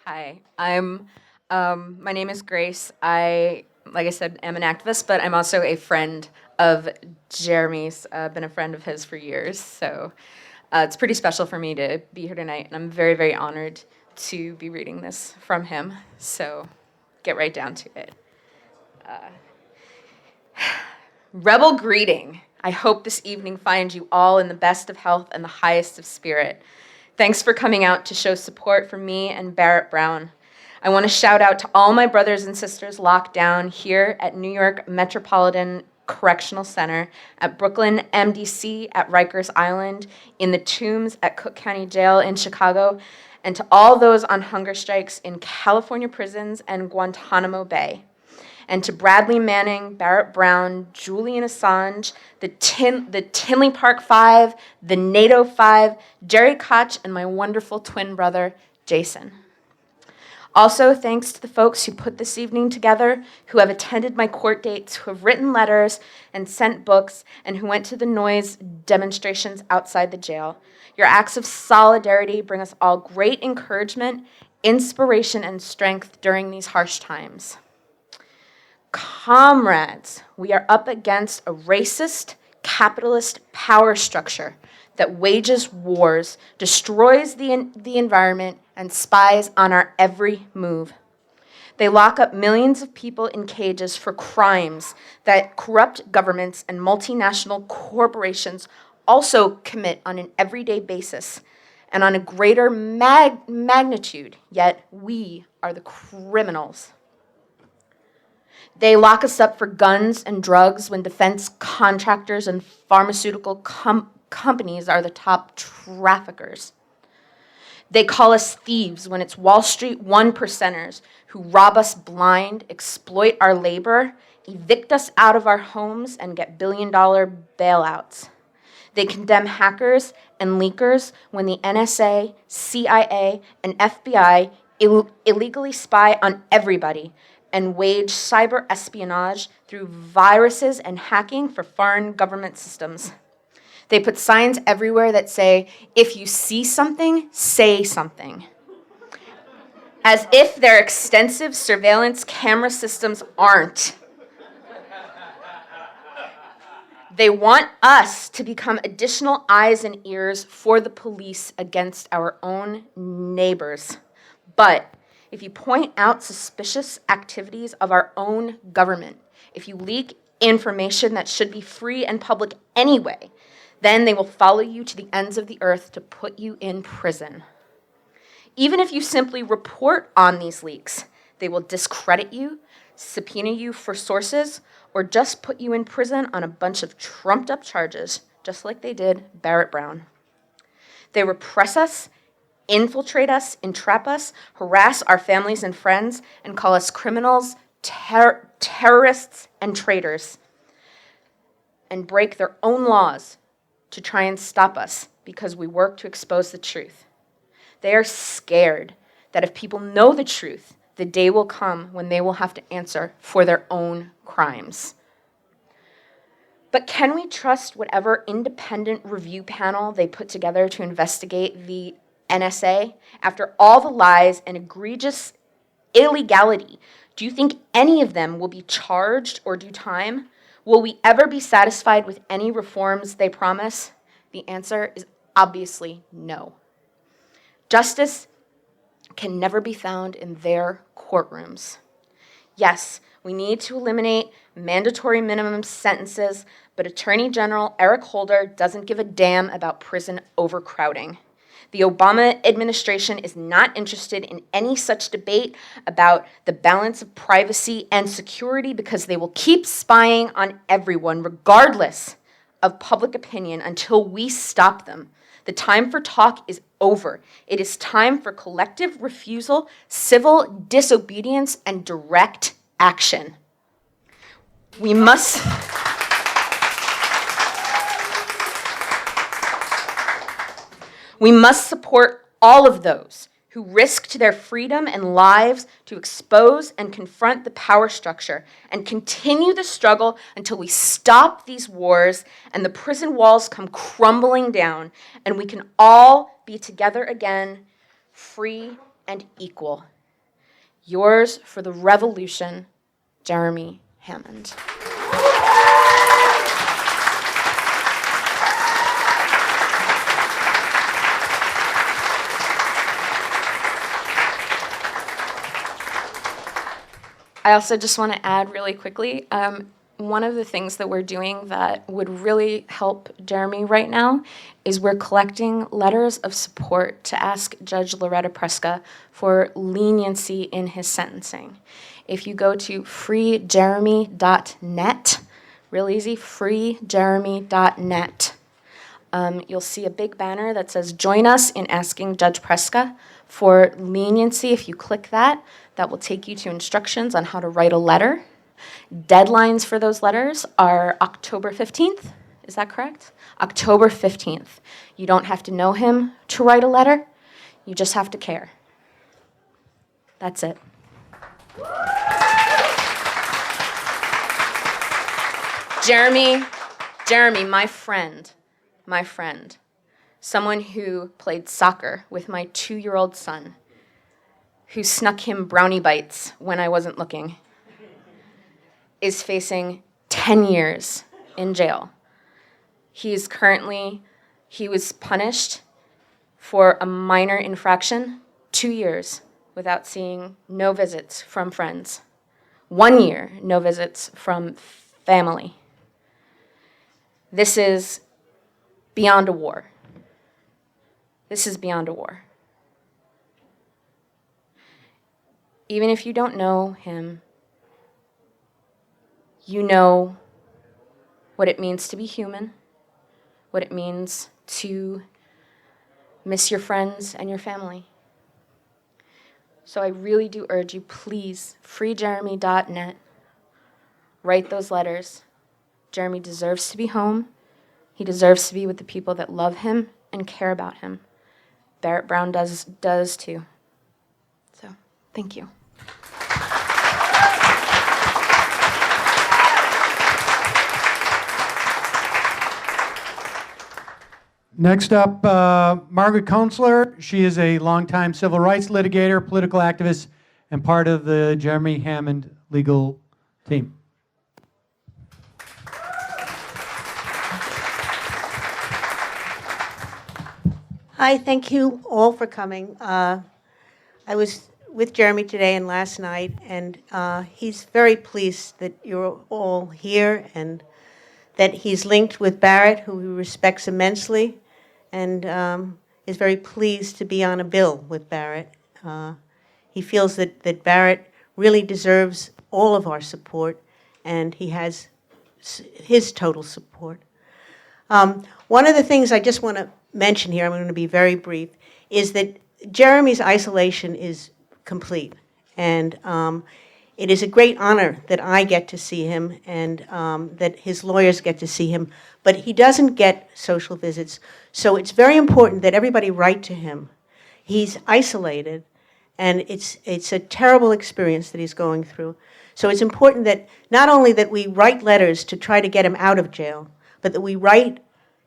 H: Hi, my name is Grace. Like I said, am an activist, but I'm also a friend of Jeremy's. Been a friend of his for years, so it's pretty special for me to be here tonight, and I'm very, very honored to be reading this from him. So, get right down to it. Rebel greeting. I hope this evening finds you all in the best of health and the highest of spirit. Thanks for coming out to show support for me and Barrett Brown. I want to shout out to all my brothers and sisters locked down here at New York Metropolitan Correctional Center, at Brooklyn MDC at Rikers Island, in the Tombs at Cook County Jail in Chicago, and to all those on hunger strikes in California prisons and Guantanamo Bay. And to Bradley Manning, Barrett Brown, Julian Assange, the Tinley Park Five, the NATO Five, Jerry Koch, and my wonderful twin brother, Jason. Also, thanks to the folks who put this evening together, who have attended my court dates, who have written letters and sent books, and who went to the noise demonstrations outside the jail. Your acts of solidarity bring us all great encouragement, inspiration, and strength during these harsh times. Comrades, we are up against a racist, capitalist power structure that wages wars, destroys the environment, and spies on our every move. They lock up millions of people in cages for crimes that corrupt governments and multinational corporations also commit on an everyday basis and on a greater magnitude, yet we are the criminals. They lock us up for guns and drugs when defense contractors and pharmaceutical companies are the top traffickers. They call us thieves when it's Wall Street one-percenters who rob us blind, exploit our labor, evict us out of our homes, and get billion-dollar bailouts. They condemn hackers and leakers when the NSA, CIA, and FBI illegally spy on everybody and wage cyber espionage through viruses and hacking for foreign government systems. They put signs everywhere that say, if you see something, say something. As if their extensive surveillance camera systems aren't. They want us to become additional eyes and ears for the police against our own neighbors. But if you point out suspicious activities of our own government, if you leak information that should be free and public anyway, then they will follow you to the ends of the earth to put you in prison. Even if you simply report on these leaks, they will discredit you, subpoena you for sources, or just put you in prison on a bunch of trumped-up charges, just like they did Barrett Brown. They repress us, infiltrate us, entrap us, harass our families and friends, and call us criminals, terrorists, and traitors, and break their own laws to try and stop us because we work to expose the truth. They are scared that if people know the truth, the day will come when they will have to answer for their own crimes. But can we trust whatever independent review panel they put together to investigate the NSA? After all the lies and egregious illegality, do you think any of them will be charged or do time? Will we ever be satisfied with any reforms they promise? The answer is obviously no. Justice can never be found in their courtrooms. Yes, we need to eliminate mandatory minimum sentences, but Attorney General Eric Holder doesn't give a damn about prison overcrowding. The Obama administration is not interested in any such debate about the balance of privacy and security because they will keep spying on everyone, regardless of public opinion, until we stop them. The time for talk is over. It is time for collective refusal, civil disobedience, and direct action. We must support all of those who risked their freedom and lives to expose and confront the power structure and continue the struggle until we stop these wars and the prison walls come crumbling down and we can all be together again, free and equal. Yours for the revolution, Jeremy Hammond. I also just want to add really quickly, one of the things that we're doing that would really help Jeremy right now is we're collecting letters of support to ask Judge Loretta Preska for leniency in his sentencing. If you go to freejeremy.net, real easy, freejeremy.net, you'll see a big banner that says, "Join us in asking Judge Preska for leniency." If you click that, that will take you to instructions on how to write a letter. Deadlines for those letters are October 15th. Is that correct? October 15th. You don't have to know him to write a letter. You just have to care. That's it. Jeremy, my friend, someone who played soccer with my 2-year-old son, who snuck him brownie bites when I wasn't looking, is facing 10 years in jail. He was punished for a minor infraction, 2 years without seeing no visits from friends. 1 year, no visits from family. This is beyond a war. This is beyond a war. Even if you don't know him, you know what it means to be human, what it means to miss your friends and your family. So I really do urge you, please, freejeremy.net, write those letters. Jeremy deserves to be home. He deserves to be with the people that love him and care about him. Barrett Brown does too. So, thank you.
A: Next up, Margaret Kunstler. She is a longtime civil rights litigator, political activist, and part of the Jeremy Hammond legal team.
I: Hi, thank you all for coming. I was with Jeremy today and last night, and he's very pleased that you're all here and that he's linked with Barrett, who he respects immensely, and is very pleased to be on a bill with Barrett. He feels that Barrett really deserves all of our support, and he has his total support. One of the things I just want to mention here, I'm going to be very brief, is that Jeremy's isolation is complete. And it is a great honor that I get to see him and that his lawyers get to see him. But he doesn't get social visits. So it's very important that everybody write to him. He's isolated, and it's a terrible experience that he's going through. So it's important that not only that we write letters to try to get him out of jail, but that we write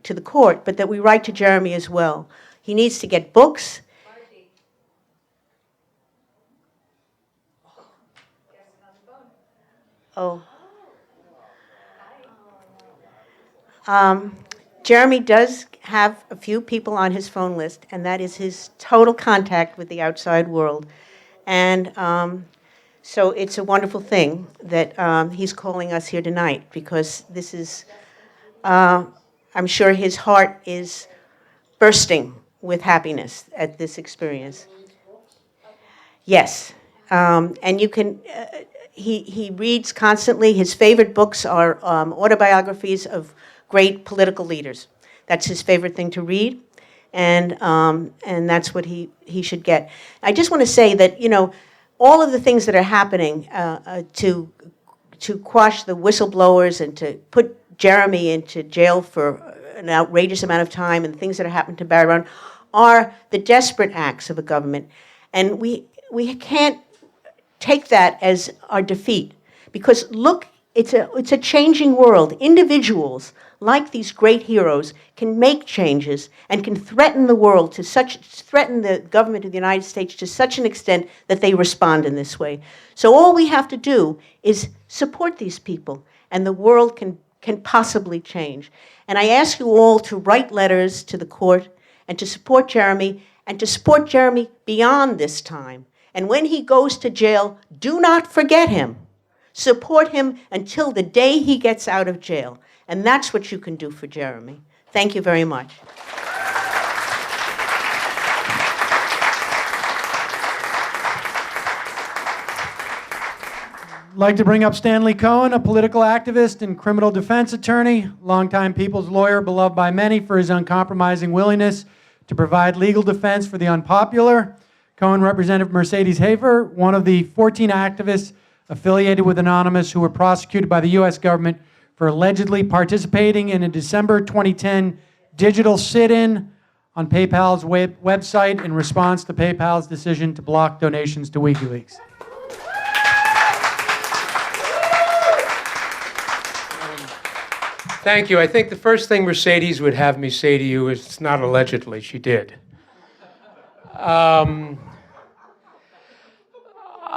I: to the court, but that we write to Jeremy as well. He needs to get books. Oh. Jeremy does have a few people on his phone list, and that is his total contact with the outside world. And so it's a wonderful thing that he's calling us here tonight, because this is I'm sure his heart is bursting with happiness at this experience. Yes, and you can. He reads constantly. His favorite books are autobiographies of great political leaders. That's his favorite thing to read, and that's what he should get. I just want to say that, you know, all of the things that are happening to quash the whistleblowers and to put Jeremy into jail for an outrageous amount of time, and things that are happening to Barrett Brown are the desperate acts of a government, and we can't take that as our defeat, because look, it's a changing world. Individuals like these great heroes can make changes and can threaten the government of the United States to such an extent that they respond in this way. So all we have to do is support these people, and the world can possibly change. And I ask you all to write letters to the court and to support Jeremy, and to support Jeremy beyond this time. And when he goes to jail, do not forget him. Support him until the day he gets out of jail. And that's what you can do for Jeremy. Thank you very much.
A: I'd like to bring up Stanley Cohen, a political activist and criminal defense attorney, longtime people's lawyer, beloved by many for his uncompromising willingness to provide legal defense for the unpopular. Cohen represented Mercedes Hafer, one of the 14 activists affiliated with Anonymous who were prosecuted by the U.S. government for allegedly participating in a December 2010 digital sit-in on PayPal's website in response to PayPal's decision to block donations to WikiLeaks.
J: Thank you. I think the first thing Mercedes would have me say to you is it's not allegedly, she did.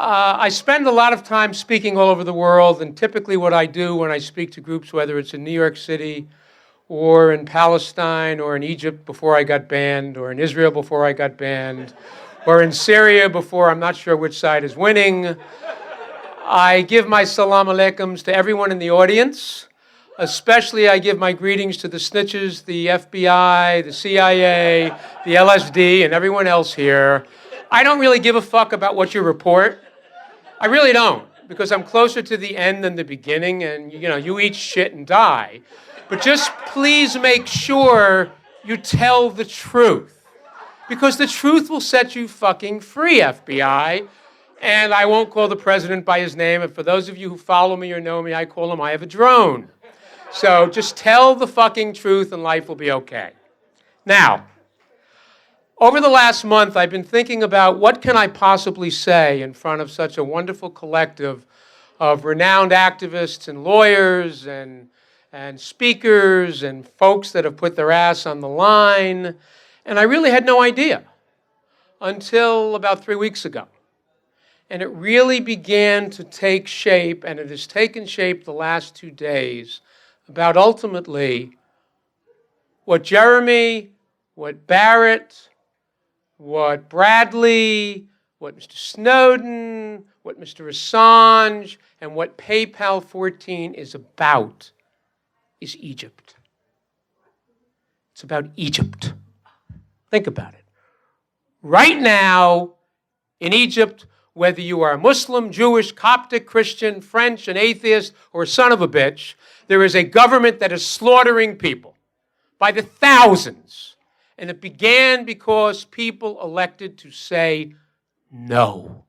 J: I spend a lot of time speaking all over the world, and typically what I do when I speak to groups, whether it's in New York City or in Palestine or in Egypt before I got banned, or in Israel before I got banned, or in Syria before I'm not sure which side is winning, I give my salam aleikums to everyone in the audience. Especially, I give my greetings to the snitches, the FBI, the CIA, the LSD, and everyone else here. I don't really give a fuck about what you report. I really don't, because I'm closer to the end than the beginning, and you know, you eat shit and die. But just please make sure you tell the truth, because the truth will set you fucking free, FBI. And I won't call the president by his name, and for those of you who follow me or know me, I call him I have a drone. So just tell the fucking truth and life will be okay. Now, over the last month, I've been thinking about what can I possibly say in front of such a wonderful collective of renowned activists and lawyers and speakers and folks that have put their ass on the line. And I really had no idea until about 3 weeks ago. And it really began to take shape, and it has taken shape the last 2 days, about ultimately what Jeremy, what Barrett, what Bradley, what Mr. Snowden, what Mr. Assange, and what PayPal 14 is about is Egypt. It's about Egypt. Think about it. Right now, in Egypt, whether you are Muslim, Jewish, Coptic, Christian, French, an atheist, or a son of a bitch, there is a government that is slaughtering people by the thousands. And it began because people elected to say no.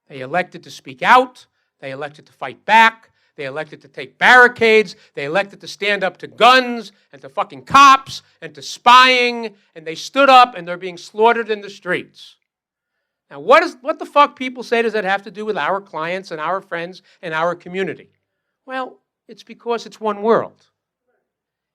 J: They elected to speak out. They elected to fight back. They elected to take barricades. They elected to stand up to guns and to fucking cops and to spying. And they stood up, and they're being slaughtered in the streets. Now, what the fuck, people say, does that have to do with our clients and our friends and our community? Well, it's because it's one world.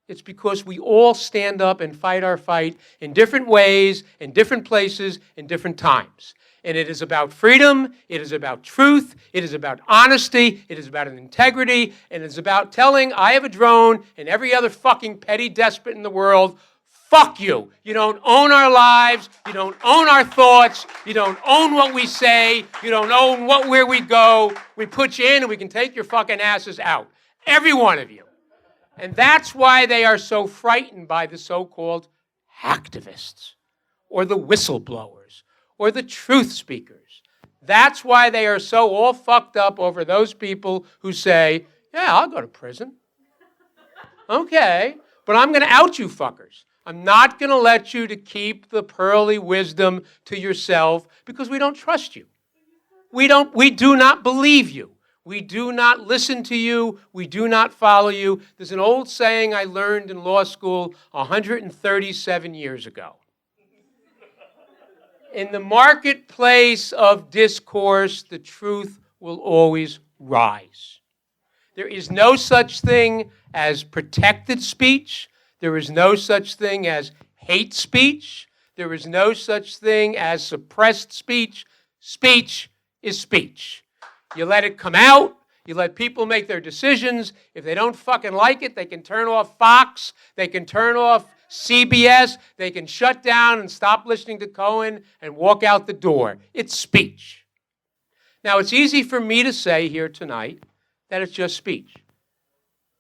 J: It's because we all stand up and fight our fight in different ways, in different places, in different times. And it is about freedom, it is about truth, it is about honesty, it is about an integrity, and it is about telling I have a drone and every other fucking petty despot in the world, fuck you. You don't own our lives, you don't own our thoughts, you don't own what we say, you don't own where we go. We put you in and we can take your fucking asses out. Every one of you. And that's why they are so frightened by the so-called hacktivists, or the whistleblowers, or the truth speakers. That's why they are so all fucked up over those people who say, yeah, I'll go to prison. Okay, but I'm going to out you fuckers. I'm not going to let you to keep the pearly wisdom to yourself because we don't trust you. We do not believe you. We do not listen to you. We do not follow you. There's an old saying I learned in law school 137 years ago. In the marketplace of discourse, the truth will always rise. There is no such thing as protected speech. There is no such thing as hate speech. There is no such thing as suppressed speech. Speech is speech. You let it come out. You let people make their decisions. If they don't fucking like it, they can turn off Fox. They can turn off CBS. They can shut down and stop listening to Cohen and walk out the door. It's speech. Now, it's easy for me to say here tonight that it's just speech.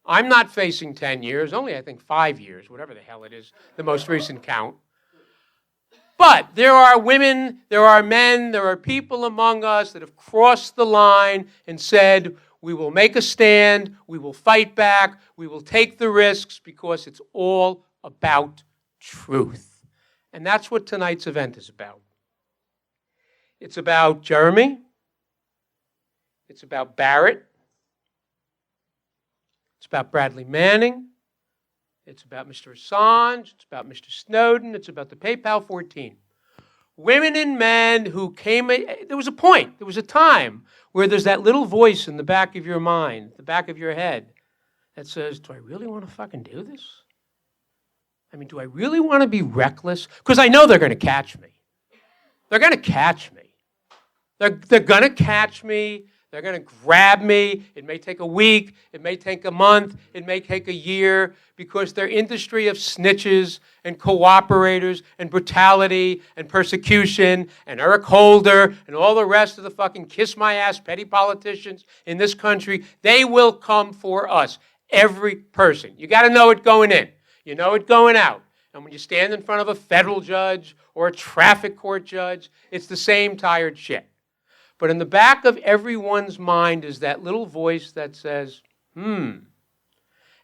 J: I'm not facing 10 years, only I think 5 years, whatever the hell it is, the most recent count. But there are women, there are men, there are people among us that have crossed the line and said, we will make a stand, we will fight back, we will take the risks because it's all about truth. And that's what tonight's event is about. It's about Jeremy. It's about Barrett. It's about Bradley Manning. It's about Mr. Assange. It's about Mr. Snowden. It's about the PayPal 14. Women and men who came, there was a point, there was a time where there's that little voice in the back of your mind, the back of your head, that says, do I really want to fucking do this? I mean, do I really want to be reckless? Because I know they're going to catch me. They're going to catch me. They're going to catch me. They're going to grab me. It may take a week. It may take a month. It may take a year because their industry of snitches and cooperators and brutality and persecution and Eric Holder and all the rest of the fucking kiss-my-ass petty politicians in this country, they will come for us. Every person. You got to know it going in. You know it going out. And when you stand in front of a federal judge or a traffic court judge, it's the same tired shit. But in the back of everyone's mind is that little voice that says, And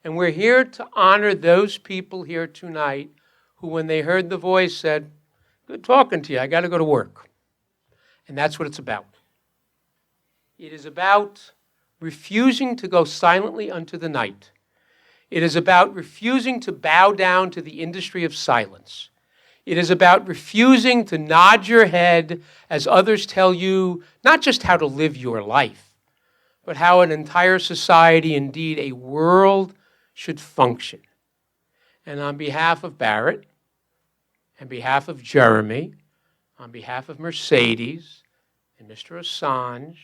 J: we're here to honor those people here tonight who, when they heard the voice, said, good talking to you, I got to go to work. And that's what it's about. It is about refusing to go silently unto the night. It is about refusing to bow down to the industry of silence. It is about refusing to nod your head as others tell you not just how to live your life, but how an entire society, indeed a world, should function. And on behalf of Barrett, on behalf of Jeremy, on behalf of Mercedes, and Mr. Assange,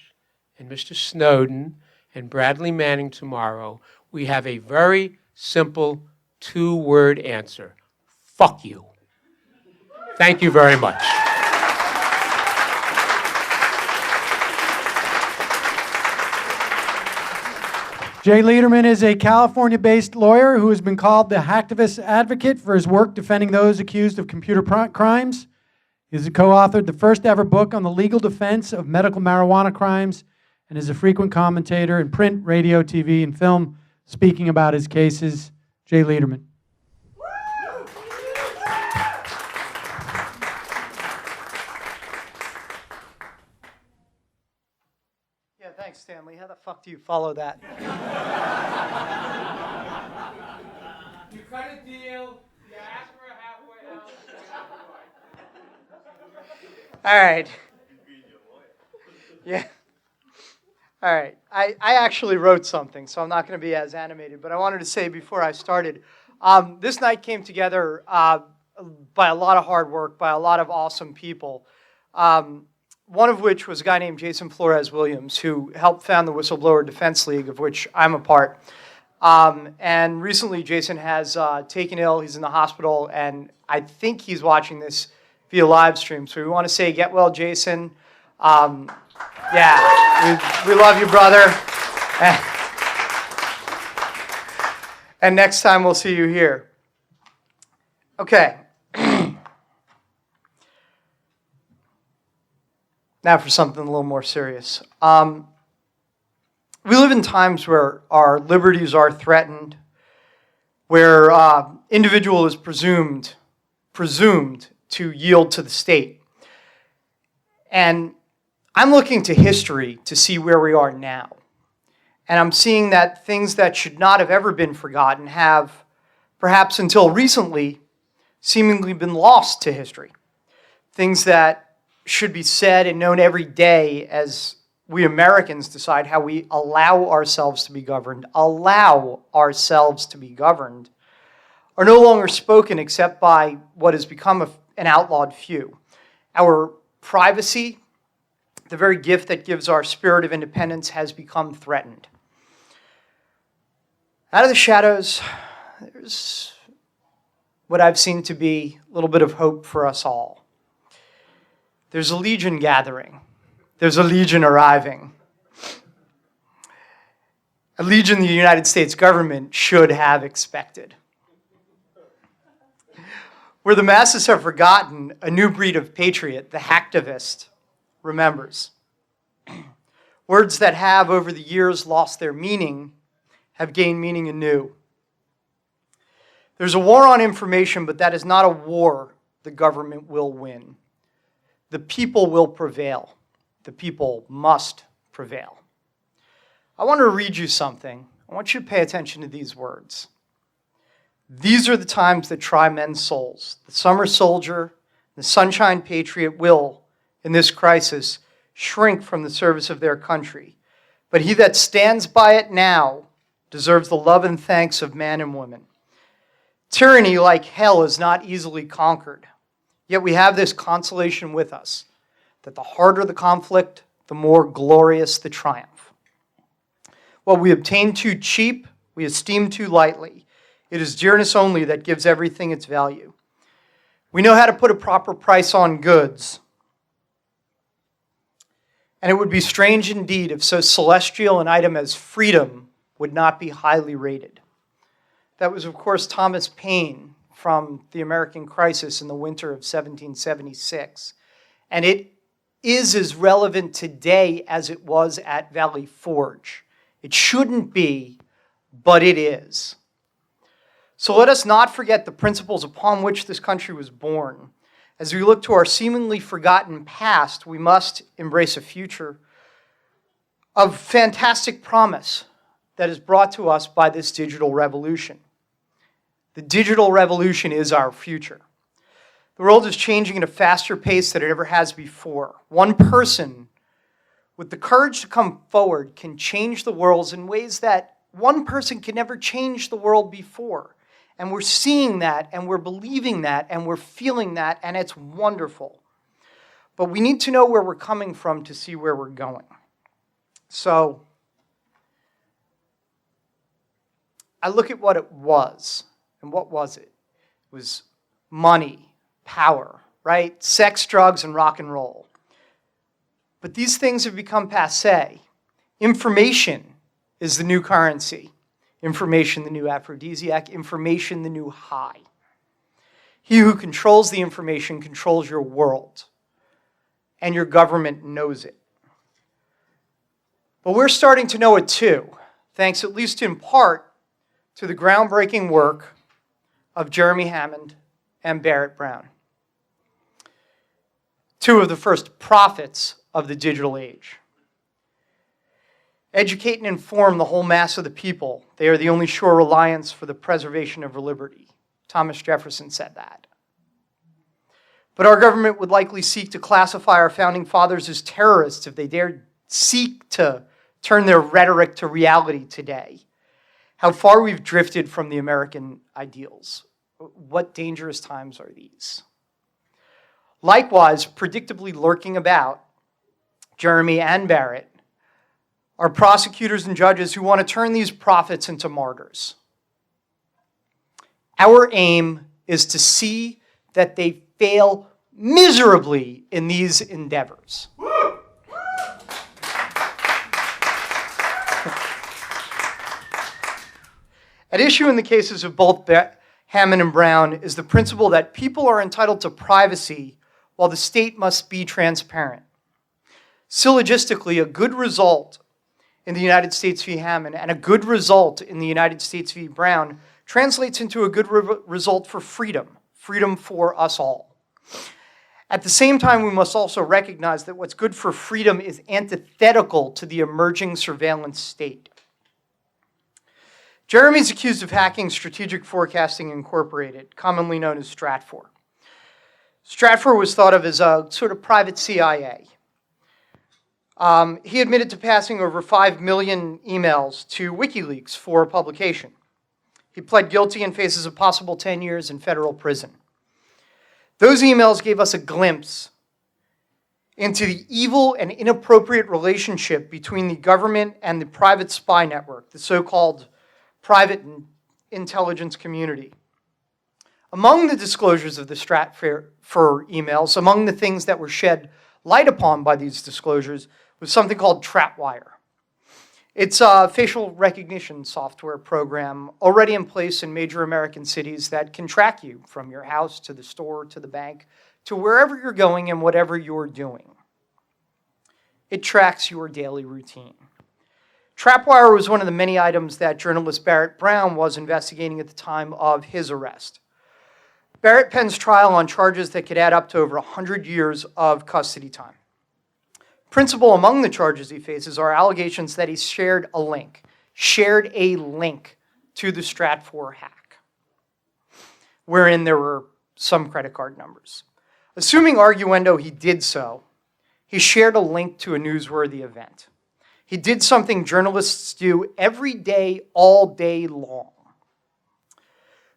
J: and Mr. Snowden, and Bradley Manning tomorrow, we have a very simple two-word answer. Fuck you. Thank you very much.
A: Jay Leiderman is a California-based lawyer who has been called the hacktivist advocate for his work defending those accused of computer crimes. He has co-authored the first ever book on the legal defense of medical marijuana crimes and is a frequent commentator in print, radio, TV, and film, speaking about his cases. Jay Leiderman.
K: Yeah, thanks, Stanley. How the fuck do you follow that?
J: You cut a deal, you ask for a halfway house,
K: All right. Yeah. All right. I actually wrote something, so I'm not going to be as animated, but I wanted to say before I started, this night came together by a lot of hard work, by a lot of awesome people, one of which was a guy named Jason Flores Williams, who helped found the Whistleblower Defense League, of which I'm a part. And recently, Jason has taken ill. He's in the hospital, and I think he's watching this via live stream. So we want to say, get well, Jason. Yeah, we love you, brother. And next time we'll see you here. Okay. Now for something a little more serious. We live in times where our liberties are threatened, where individual is presumed to yield to the state. And I'm looking to history to see where we are now. And I'm seeing that things that should not have ever been forgotten have, perhaps until recently, seemingly been lost to history. Things that should be said and known every day as we Americans decide how we allow ourselves to be governed, are no longer spoken except by what has become an outlawed few. Our privacy, the very gift that gives our spirit of independence, has become threatened. Out of the shadows, there's what I've seen to be a little bit of hope for us all. There's a legion gathering. There's a legion arriving. A legion the United States government should have expected. Where the masses have forgotten, a new breed of patriot, the hacktivist, remembers. Words that have, over the years, lost their meaning have gained meaning anew. There's a war on information, but that is not a war the government will win. The people will prevail. The people must prevail. I want to read you something. I want you to pay attention to these words. These are the times that try men's souls. The summer soldier, the sunshine patriot will, in this crisis, shrink from the service of their country. But he that stands by it now deserves the love and thanks of man and woman. Tyranny, like hell, is not easily conquered. Yet we have this consolation with us, that the harder the conflict, the more glorious the triumph. What we obtain too cheap, we esteem too lightly. It is dearness only that gives everything its value. We know how to put a proper price on goods. And it would be strange indeed if so celestial an item as freedom would not be highly rated. That was, of course, Thomas Paine from the American crisis in the winter of 1776. And it is as relevant today as it was at Valley Forge. It shouldn't be, but it is. So let us not forget the principles upon which this country was born. As we look to our seemingly forgotten past, we must embrace a future of fantastic promise that is brought to us by this digital revolution. The digital revolution is our future. The world is changing at a faster pace than it ever has before. One person with the courage to come forward can change the world in ways that one person can never change the world before. And we're seeing that, and we're believing that, and we're feeling that, and it's wonderful. But we need to know where we're coming from to see where we're going. So, I look at what it was. And what was it? It was money, power, right? Sex, drugs, and rock and roll. But these things have become passé. Information is the new currency. Information, the new aphrodisiac. Information, the new high. He who controls the information controls your world. And your government knows it. But we're starting to know it too, thanks at least in part to the groundbreaking work of Jeremy Hammond and Barrett Brown, two of the first prophets of the digital age. Educate and inform the whole mass of the people. They are the only sure reliance for the preservation of liberty. Thomas Jefferson said that. But our government would likely seek to classify our founding fathers as terrorists if they dared seek to turn their rhetoric to reality today. How far we've drifted from the American ideals. What dangerous times are these? Likewise, predictably lurking about, Jeremy and Barrett are prosecutors and judges who want to turn these prophets into martyrs. Our aim is to see that they fail miserably in these endeavors. At issue in the cases of both Hammond and Brown is the principle that people are entitled to privacy while the state must be transparent. Syllogistically, a good result in the United States v. Hammond and a good result in the United States v. Brown translates into a good result for freedom, freedom for us all. At the same time, we must also recognize that what's good for freedom is antithetical to the emerging surveillance state. Jeremy is accused of hacking Strategic Forecasting Incorporated, commonly known as Stratfor. Stratfor was thought of as a sort of private CIA. He admitted to passing over 5 million emails to WikiLeaks for publication. He pled guilty and faces a possible 10 years in federal prison. Those emails gave us a glimpse into the evil and inappropriate relationship between the government and the private spy network, the so-called private intelligence community. Among the disclosures of the Stratfor emails, among the things that were shed light upon by these disclosures, was something called Trapwire. It's a facial recognition software program already in place in major American cities that can track you from your house to the store to the bank to wherever you're going and whatever you're doing. It tracks your daily routine. Trapwire was one of the many items that journalist Barrett Brown was investigating at the time of his arrest. Barrett pens trial on charges that could add up to over 100 years of custody time. Principal among the charges he faces are allegations that he shared a link to the Stratfor hack, wherein there were some credit card numbers. Assuming arguendo he did so, he shared a link to a newsworthy event. He did something journalists do every day, all day long.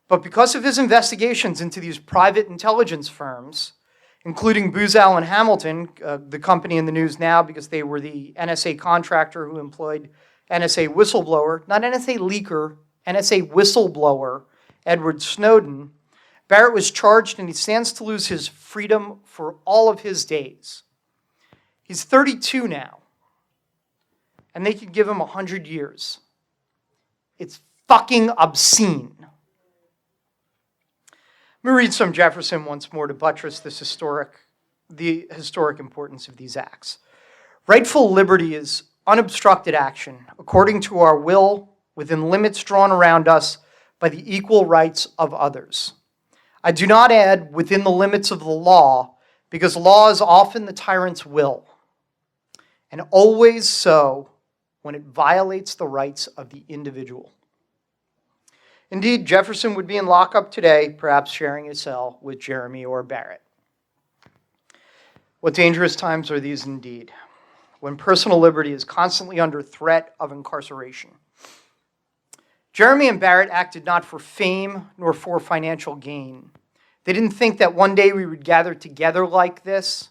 K: But because of his investigations into these private intelligence firms, including Booz Allen Hamilton, the company in the news now because they were the NSA contractor who employed NSA whistleblower, not NSA leaker, NSA whistleblower, Edward Snowden, Barrett was charged and he stands to lose his freedom for all of his days. He's 32 now, and they could give him 100 years. It's fucking obscene. Let me read some Jefferson once more to buttress the historic importance of these acts. Rightful liberty is unobstructed action, according to our will, within limits drawn around us by the equal rights of others. I do not add within the limits of the law, because law is often the tyrant's will, and always so when it violates the rights of the individual. Indeed, Jefferson would be in lockup today, perhaps sharing a cell with Jeremy or Barrett. What dangerous times are these indeed, when personal liberty is constantly under threat of incarceration. Jeremy and Barrett acted not for fame nor for financial gain. They didn't think that one day we would gather together like this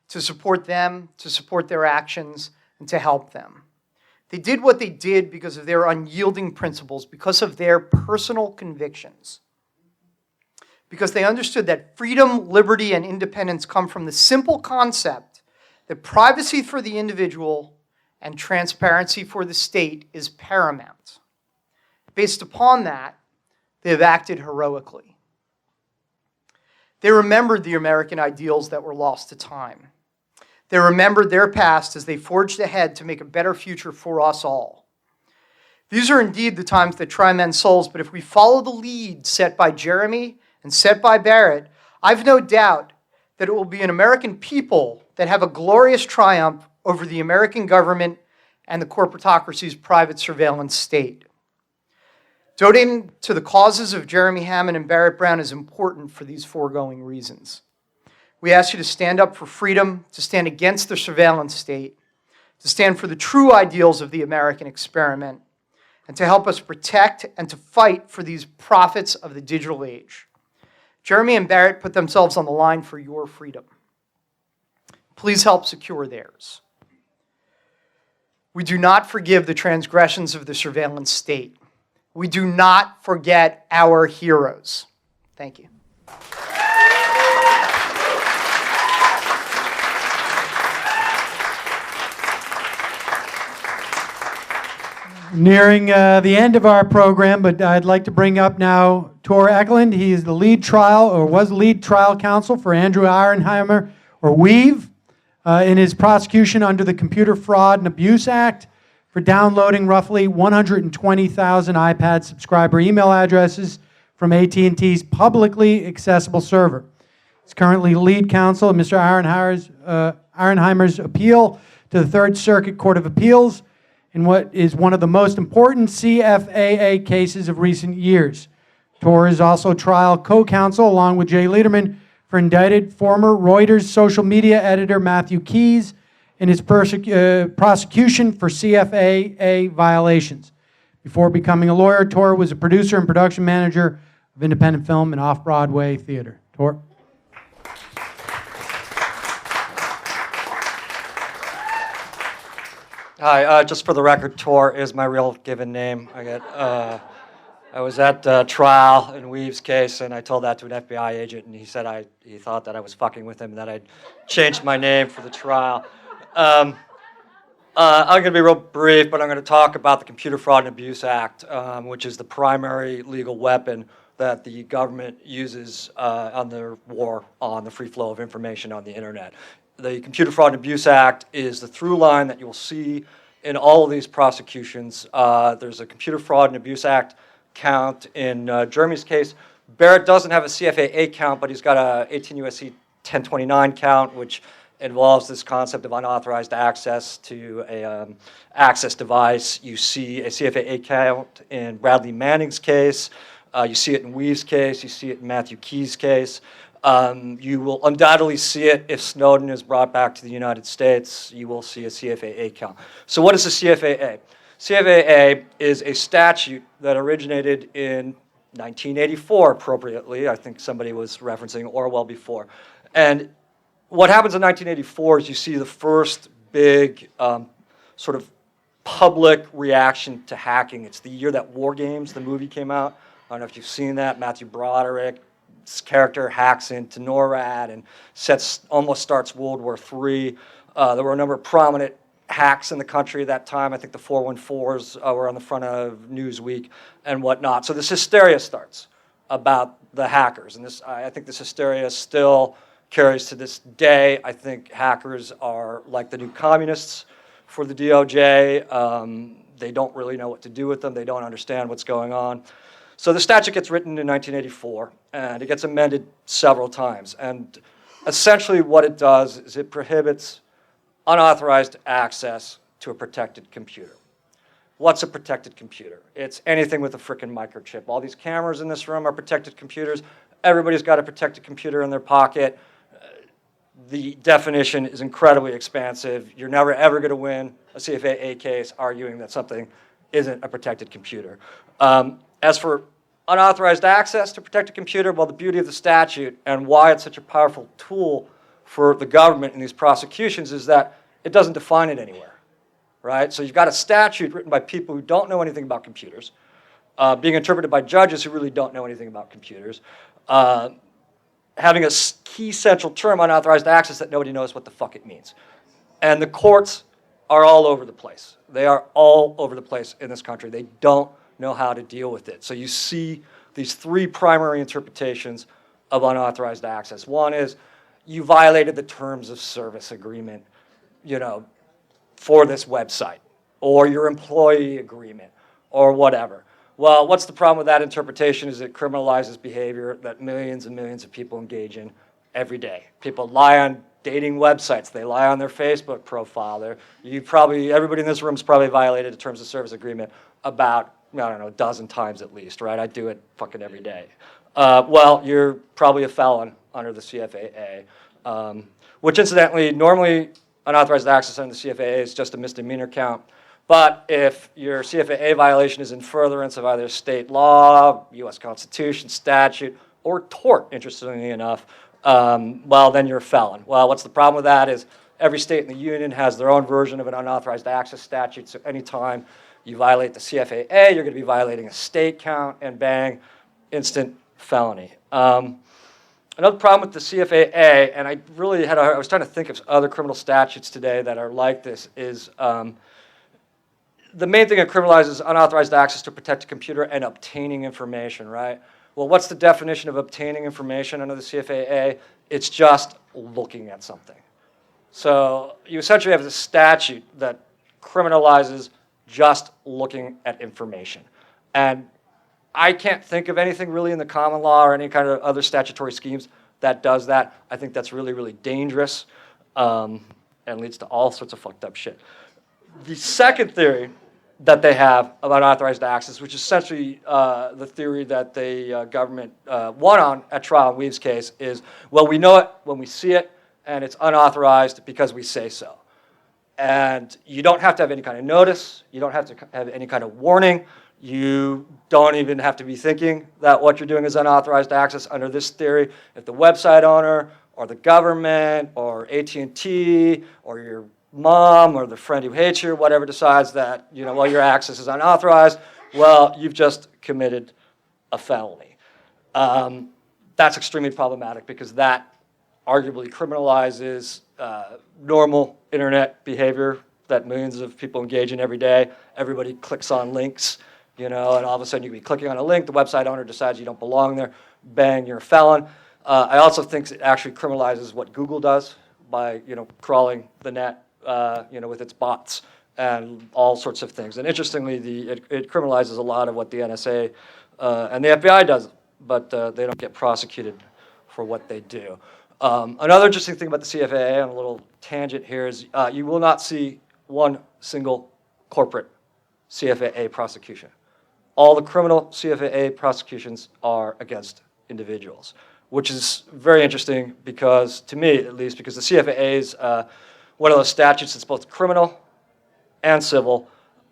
K: to support them, to support their actions, and to help them. They did what they did because of their unyielding principles, because of their personal convictions. Because they understood that freedom, liberty, and independence come from the simple concept that privacy for the individual and transparency for the state is paramount. Based upon that, they have acted heroically. They remembered the American ideals that were lost to time. They remembered their past as they forged ahead to make a better future for us all. These are indeed the times that try men's souls, but if we follow the lead set by Jeremy and set by Barrett, I've no doubt that it will be an American people that have a glorious triumph over the American government and the corporatocracy's private surveillance state. Donating to the causes of Jeremy Hammond and Barrett Brown is important for these foregoing reasons. We ask you to stand up for freedom, to stand against the surveillance state, to stand for the true ideals of the American experiment, and to help us protect and to fight for these prophets of the digital age. Jeremy and Barrett put themselves on the line for your freedom. Please help secure theirs. We do not forgive the transgressions of the surveillance state. We do not forget our heroes. Thank you.
A: Nearing the end of our program, but I'd like to bring up now Tor Ekeland. He is the lead trial, or was lead trial counsel for Andrew Ironheimer, or Weave, in his prosecution under the Computer Fraud and Abuse Act for downloading roughly 120,000 iPad subscriber email addresses from AT&T's publicly accessible server. He's currently lead counsel in Mr. Ironheimer's appeal to the Third Circuit Court of Appeals in what is one of the most important CFAA cases of recent years. Tor is also trial co-counsel, along with Jay Leiderman, for indicted former Reuters social media editor Matthew Keyes in his prosecution for CFAA violations. Before becoming a lawyer, Tor was a producer and production manager of independent film and off-Broadway theater. Tor.
L: Hi, just for the record, Tor is my real given name. I was at trial in Weave's case, and I told that to an FBI agent, and he said he thought that I was fucking with him, and that I'd changed my name for the trial. I'm going to be real brief, but I'm going to talk about the Computer Fraud and Abuse Act, which is the primary legal weapon that the government uses on their war on the free flow of information on the internet. The Computer Fraud and Abuse Act is the through line that you will see in all of these prosecutions. There's a Computer Fraud and Abuse Act count in Jeremy's case. Barrett doesn't have a CFAA count, but he's got a 18 U.S.C. 1029 count, which involves this concept of unauthorized access to a access device. You see a CFAA count in Bradley Manning's case. You see it in Weave's case. You see it in Matthew Keyes' case. You will undoubtedly see it if Snowden is brought back to the United States. You will see a CFAA count. So what is a CFAA? CFAA is a statute that originated in 1984, appropriately. I think somebody was referencing Orwell before. And what happens in 1984 is you see the first big sort of public reaction to hacking. It's the year that War Games, the movie, came out. I don't know if you've seen that. Matthew Broderick's character hacks into NORAD and almost starts World War III. There were a number of prominent hacks in the country at that time. I think the 414s were on the front of Newsweek and whatnot. So this hysteria starts about the hackers. And I think this hysteria still carries to this day. I think hackers are like the new communists for the DOJ. They don't really know what to do with them. They don't understand what's going on. So the statute gets written in 1984, and it gets amended several times. And essentially what it does is it prohibits unauthorized access to a protected computer. What's a protected computer? It's anything with a frickin' microchip. All these cameras in this room are protected computers. Everybody's got a protected computer in their pocket. The definition is incredibly expansive. You're never, ever going to win a CFAA case arguing that something isn't a protected computer. As for unauthorized access to protect a computer, well, the beauty of the statute and why it's such a powerful tool for the government in these prosecutions is that it doesn't define it anywhere, right? So you've got a statute written by people who don't know anything about computers, being interpreted by judges who really don't know anything about computers, having a key central term, unauthorized access, that nobody knows what the fuck it means. And the courts are all over the place. They are all over the place in this country. They don't know how to deal with it. So you see these three primary interpretations of unauthorized access. One is you violated the terms of service agreement, for this website, or your employee agreement, or whatever. Well, what's the problem with that interpretation is it criminalizes behavior that millions and millions of people engage in every day. People lie on dating websites. They lie on their Facebook profile. Everybody in this room has probably violated the terms of service agreement about, a dozen times at least, right? I do it fucking every day. Well, you're probably a felon under the CFAA, which incidentally, normally unauthorized access under the CFAA is just a misdemeanor count. But if your CFAA violation is in furtherance of either state law, U.S. Constitution, statute, or tort, interestingly enough, well, then you're a felon. Well, what's the problem with that is every state in the union has their own version of an unauthorized access statute, so anytime you violate the CFAA, you're going to be violating a state count, and bang, instant felony. Another problem with the CFAA, and I was trying to think of other criminal statutes today that are like this, is the main thing it criminalizes is unauthorized access to protect a computer and obtaining information, right? Well, what's the definition of obtaining information under the CFAA? It's just looking at something. So you essentially have this statute that criminalizes just looking at information. And I can't think of anything really in the common law or any kind of other statutory schemes that does that. I think that's really, really dangerous and leads to all sorts of fucked up shit. The second theory that they have of unauthorized access, which is essentially the theory that the government won on at trial in Weave's case, is, well, we know it when we see it, and it's unauthorized because we say so. And you don't have to have any kind of notice. You don't have to have any kind of warning. You don't even have to be thinking that what you're doing is unauthorized access under this theory. If the website owner or the government or AT&T or your mom or the friend who hates you, whatever, decides that, well, your access is unauthorized, well, you've just committed a felony. That's extremely problematic because that arguably criminalizes normal internet behavior that millions of people engage in every day. Everybody clicks on links, and all of a sudden you can be clicking on a link, the website owner decides you don't belong there, bang, you're a felon. I also think it actually criminalizes what Google does by, crawling the net, with its bots and all sorts of things. And interestingly, it criminalizes a lot of what the NSA and the FBI does, but they don't get prosecuted for what they do. Another interesting thing about the CFAA, on a little tangent here, is you will not see one single corporate CFAA prosecution. All the criminal CFAA prosecutions are against individuals, which is very interesting because, to me at least, because the CFAA is one of those statutes that's both criminal and civil.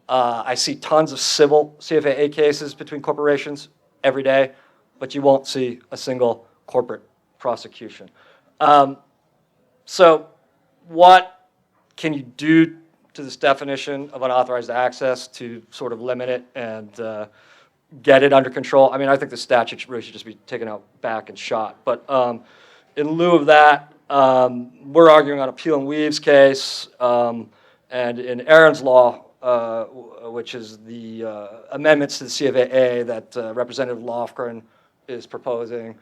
L: I see tons of civil CFAA cases between corporations every day, but you won't see a single corporate prosecution. So what can you do to this definition of unauthorized access to sort of limit it and get it under control? I mean, I think the statute really should just be taken out back and shot. But in lieu of that, we're arguing on appeal in Weave's case and in Aaron's law, which is the amendments to the CFAA that Representative Lofgren is proposing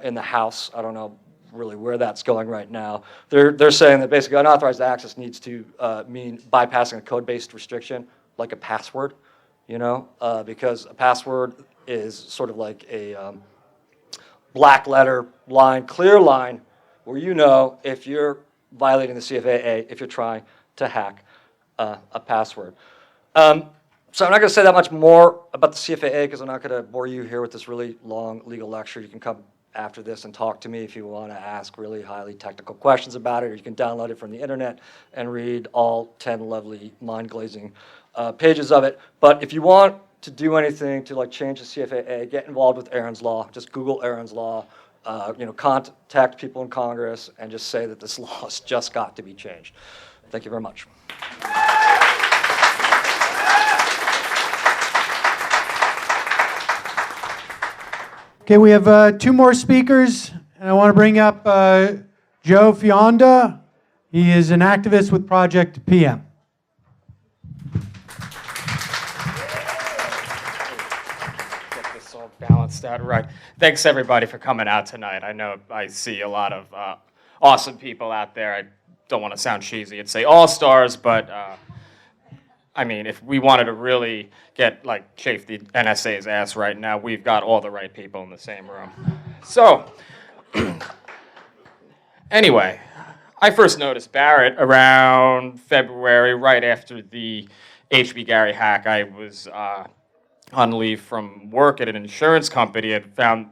L: in the House. I don't know really where that's going right now. They're saying that basically unauthorized access needs to mean bypassing a code-based restriction, like a password, because a password is sort of like a black letter line, clear line, where if you're violating the CFAA, if you're trying to hack a password. So I'm not going to say that much more about the CFAA because I'm not going to bore you here with this really long legal lecture. You can come after this and talk to me if you want to ask really highly technical questions about it, or you can download it from the internet and read all 10 lovely, mind-glazing pages of it. But if you want to do anything to change the CFAA, get involved with Aaron's Law. Just Google Aaron's Law. Contact people in Congress and just say that this law has just got to be changed. Thank you very much.
A: Okay, we have two more speakers, and I want to bring up Joe Fionda. He is an activist with Project PM.
M: Get this all balanced out right. Thanks everybody for coming out tonight. I know I see a lot of awesome people out there. I don't want to sound cheesy and say all-stars, but I mean, if we wanted to really get, chafe the NSA's ass right now, we've got all the right people in the same room. So, anyway, I first noticed Barrett around February, right after the HB Gary hack. I was on leave from work at an insurance company and found,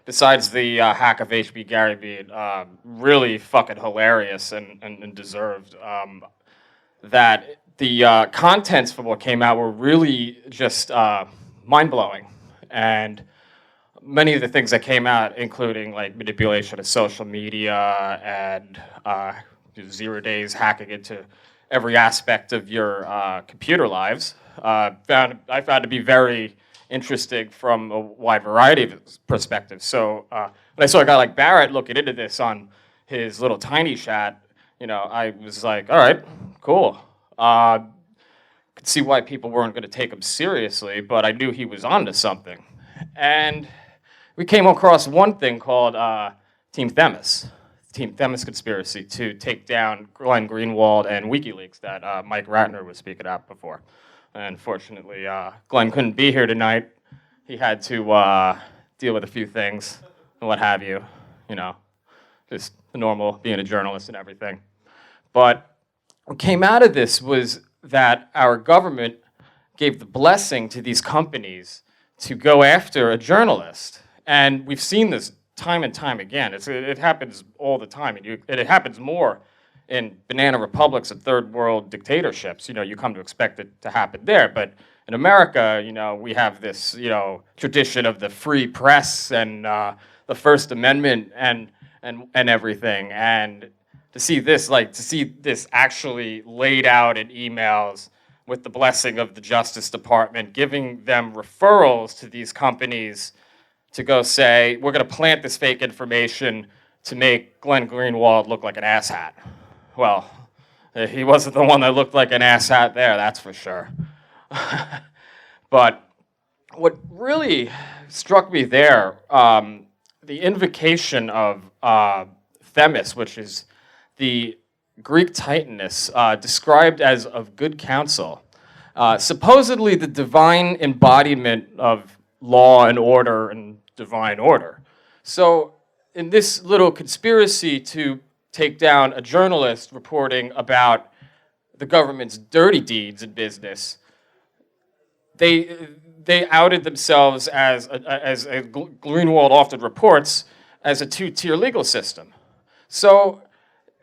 M: besides the hack of HB Gary being really fucking hilarious and deserved, that the contents for what came out were really just mind-blowing. And many of the things that came out, including manipulation of social media and 0 days hacking into every aspect of your computer lives, I found to be very interesting from a wide variety of perspectives. So when I saw a guy like Barrett looking into this on his little tiny chat, I was like, all right, cool. Because could see why people weren't going to take him seriously, but I knew he was onto something. And we came across one thing called Team Themis conspiracy to take down Glenn Greenwald and WikiLeaks that Mike Ratner was speaking about before. And fortunately, Glenn couldn't be here tonight. He had to deal with a few things and what have you, just the normal being a journalist and everything. But what came out of this was that our government gave the blessing to these companies to go after a journalist. And we've seen this time and time again. It happens all the time. And it happens more in banana republics and third world dictatorships. You come to expect it to happen there. But in America, we have this, tradition of the free press and the First Amendment and everything. And to see this actually laid out in emails with the blessing of the Justice Department, giving them referrals to these companies to go say, we're going to plant this fake information to make Glenn Greenwald look like an asshat. Well, he wasn't the one that looked like an asshat there, that's for sure. But what really struck me there, the invocation of Themis, which is the Greek Titaness, described as of good counsel, supposedly the divine embodiment of law and order and divine order. So in this little conspiracy to take down a journalist reporting about the government's dirty deeds in business, they outed themselves as Greenwald often reports, as a two-tier legal system. So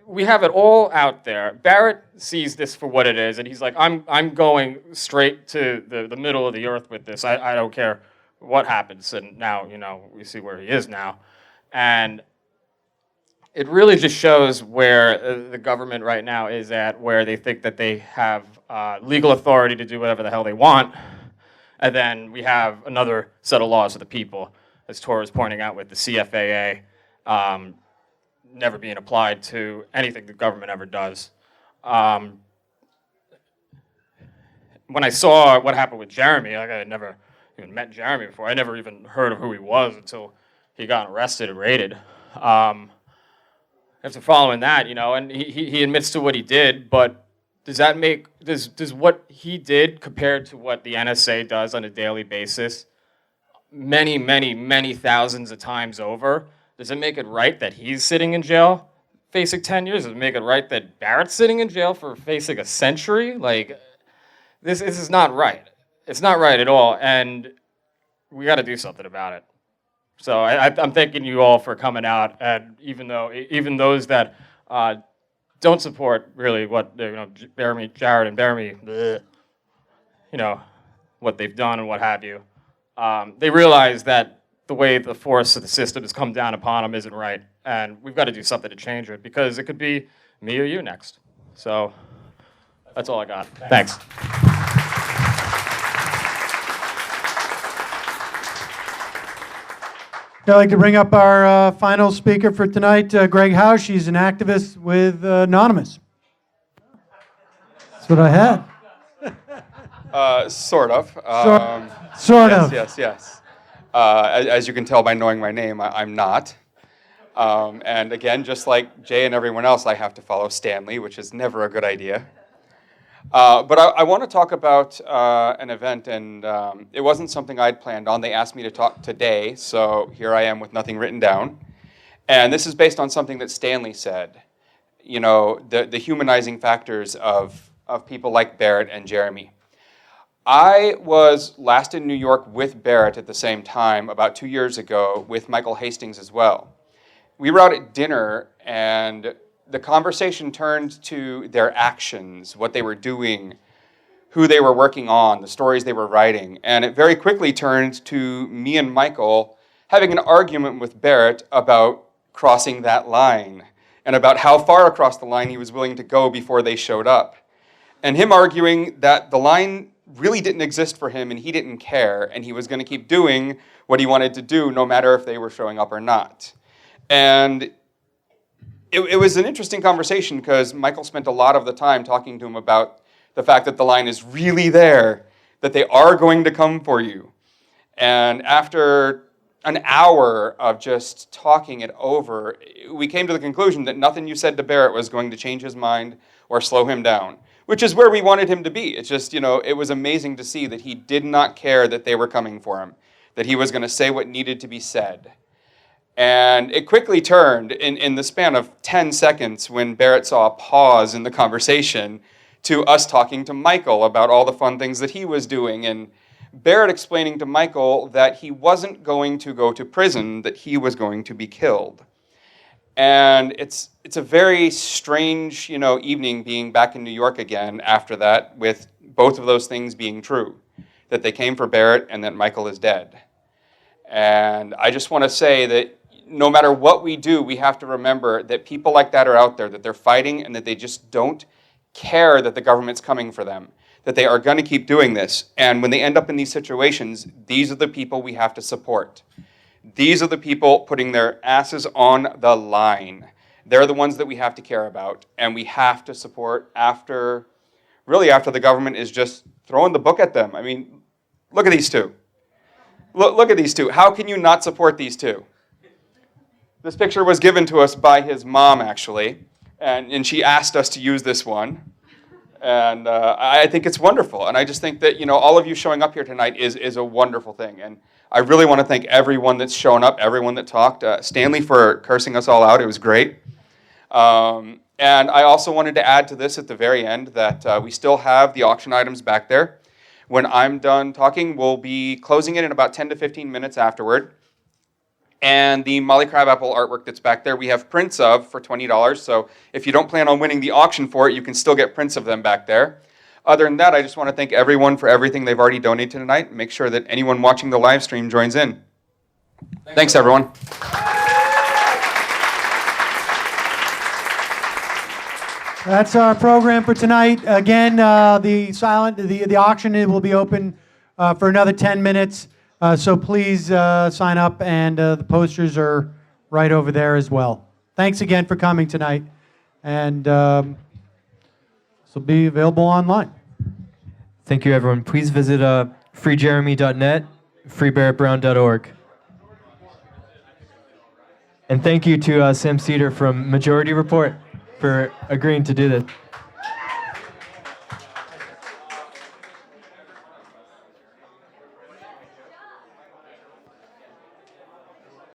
M: we have it all out there. Barrett sees this for what it is, and he's like, I'm going straight to the middle of the earth with this. I don't care what happens. And now, we see where he is now. And it really just shows where the government right now is at, where they think that they have legal authority to do whatever the hell they want. And then we have another set of laws of the people, as Tor is pointing out with the CFAA, never being applied to anything the government ever does. When I saw what happened with Jeremy, I had never even met Jeremy before. I never even heard of who he was until he got arrested and raided. After following that, and he admits to what he did, but does what he did compared to what the NSA does on a daily basis, many, many, many thousands of times over, does it make it right that he's sitting in jail facing 10 years? Does it make it right that Barrett's sitting in jail for facing a century? Like, this is not right. It's not right at all, and we got to do something about it. So I'm thanking you all for coming out, and even those that don't support really what Jared and Jeremy, what they've done and what have you, they realize that the way the force of the system has come down upon them isn't right, and we've got to do something to change it, because it could be me or you next. So that's all I got. Thanks.
A: I'd like to bring up our final speaker for tonight, Gregg Housh. He's an activist with Anonymous. That's what I had.
N: Sort of.
A: Sort of.
N: Yes. As you can tell by knowing my name, I'm not. And again, just like Jay and everyone else, I have to follow Stanley, which is never a good idea. But I want to talk about an event, and it wasn't something I'd planned on. They asked me to talk today, so here I am with nothing written down. And this is based on something that Stanley said. The humanizing factors of people like Barrett and Jeremy. I was last in New York with Barrett at the same time, about 2 years ago, with Michael Hastings as well. We were out at dinner, and the conversation turned to their actions, what they were doing, who they were working on, the stories they were writing. And it very quickly turned to me and Michael having an argument with Barrett about crossing that line and about how far across the line he was willing to go before they showed up. And him arguing that the line really didn't exist for him and he didn't care, and he was going to keep doing what he wanted to do no matter if they were showing up or not. And it was an interesting conversation because Michael spent a lot of the time talking to him about The fact that the line is really there, that they are going to come for you. And after an hour of just talking it over, we came to the conclusion that nothing you said to Barrett was going to change his mind or slow him down, which is where we wanted him to be. It's just, it was amazing to see that he did not care that they were coming for him, that he was going to say what needed to be said. And it quickly turned in the span of 10 seconds when Barrett saw a pause in the conversation to us talking to Michael about all the fun things that he was doing, and Barrett explaining to Michael that he wasn't going to go to prison, that he was going to be killed. And it's a very strange, evening being back in New York again after that, with both of those things being true, that they came for Barrett and that Michael is dead. And I just want to say that no matter what we do, we have to remember that people like that are out there, that they're fighting, and that they just don't care that the government's coming for them, that they are going to keep doing this. And when they end up in these situations, these are the people we have to support. These are the people putting their asses on the line. They're the ones that we have to care about, and we have to support after the government is just throwing the book at them. I mean, look at these two. Look at these two. How can you not support these two? This picture was given to us by his mom, actually, and she asked us to use this one. And I think it's wonderful. And I just think that, all of you showing up here tonight is a wonderful thing. And I really want to thank everyone that's shown up, everyone that talked. Stanley for cursing us all out. It was great. And I also wanted to add to this at the very end that we still have the auction items back there. When I'm done talking, we'll be closing it in about 10 to 15 minutes afterward. And the Molly Crabapple artwork that's back there, we have prints of for $20. So if you don't plan on winning the auction for it, you can still get prints of them back there. Other than that, I just want to thank everyone for everything they've already donated tonight. Make sure that anyone watching the live stream joins in. Thanks, everyone.
A: That's our program for tonight. Again, the auction will be open for another 10 minutes. So please sign up, and the posters are right over there as well. Thanks again for coming tonight, and this will be available online.
B: Thank you, everyone. Please visit freejeremy.net, freebarrettbrown.org. And thank you to Sam Seder from Majority Report for agreeing to do this.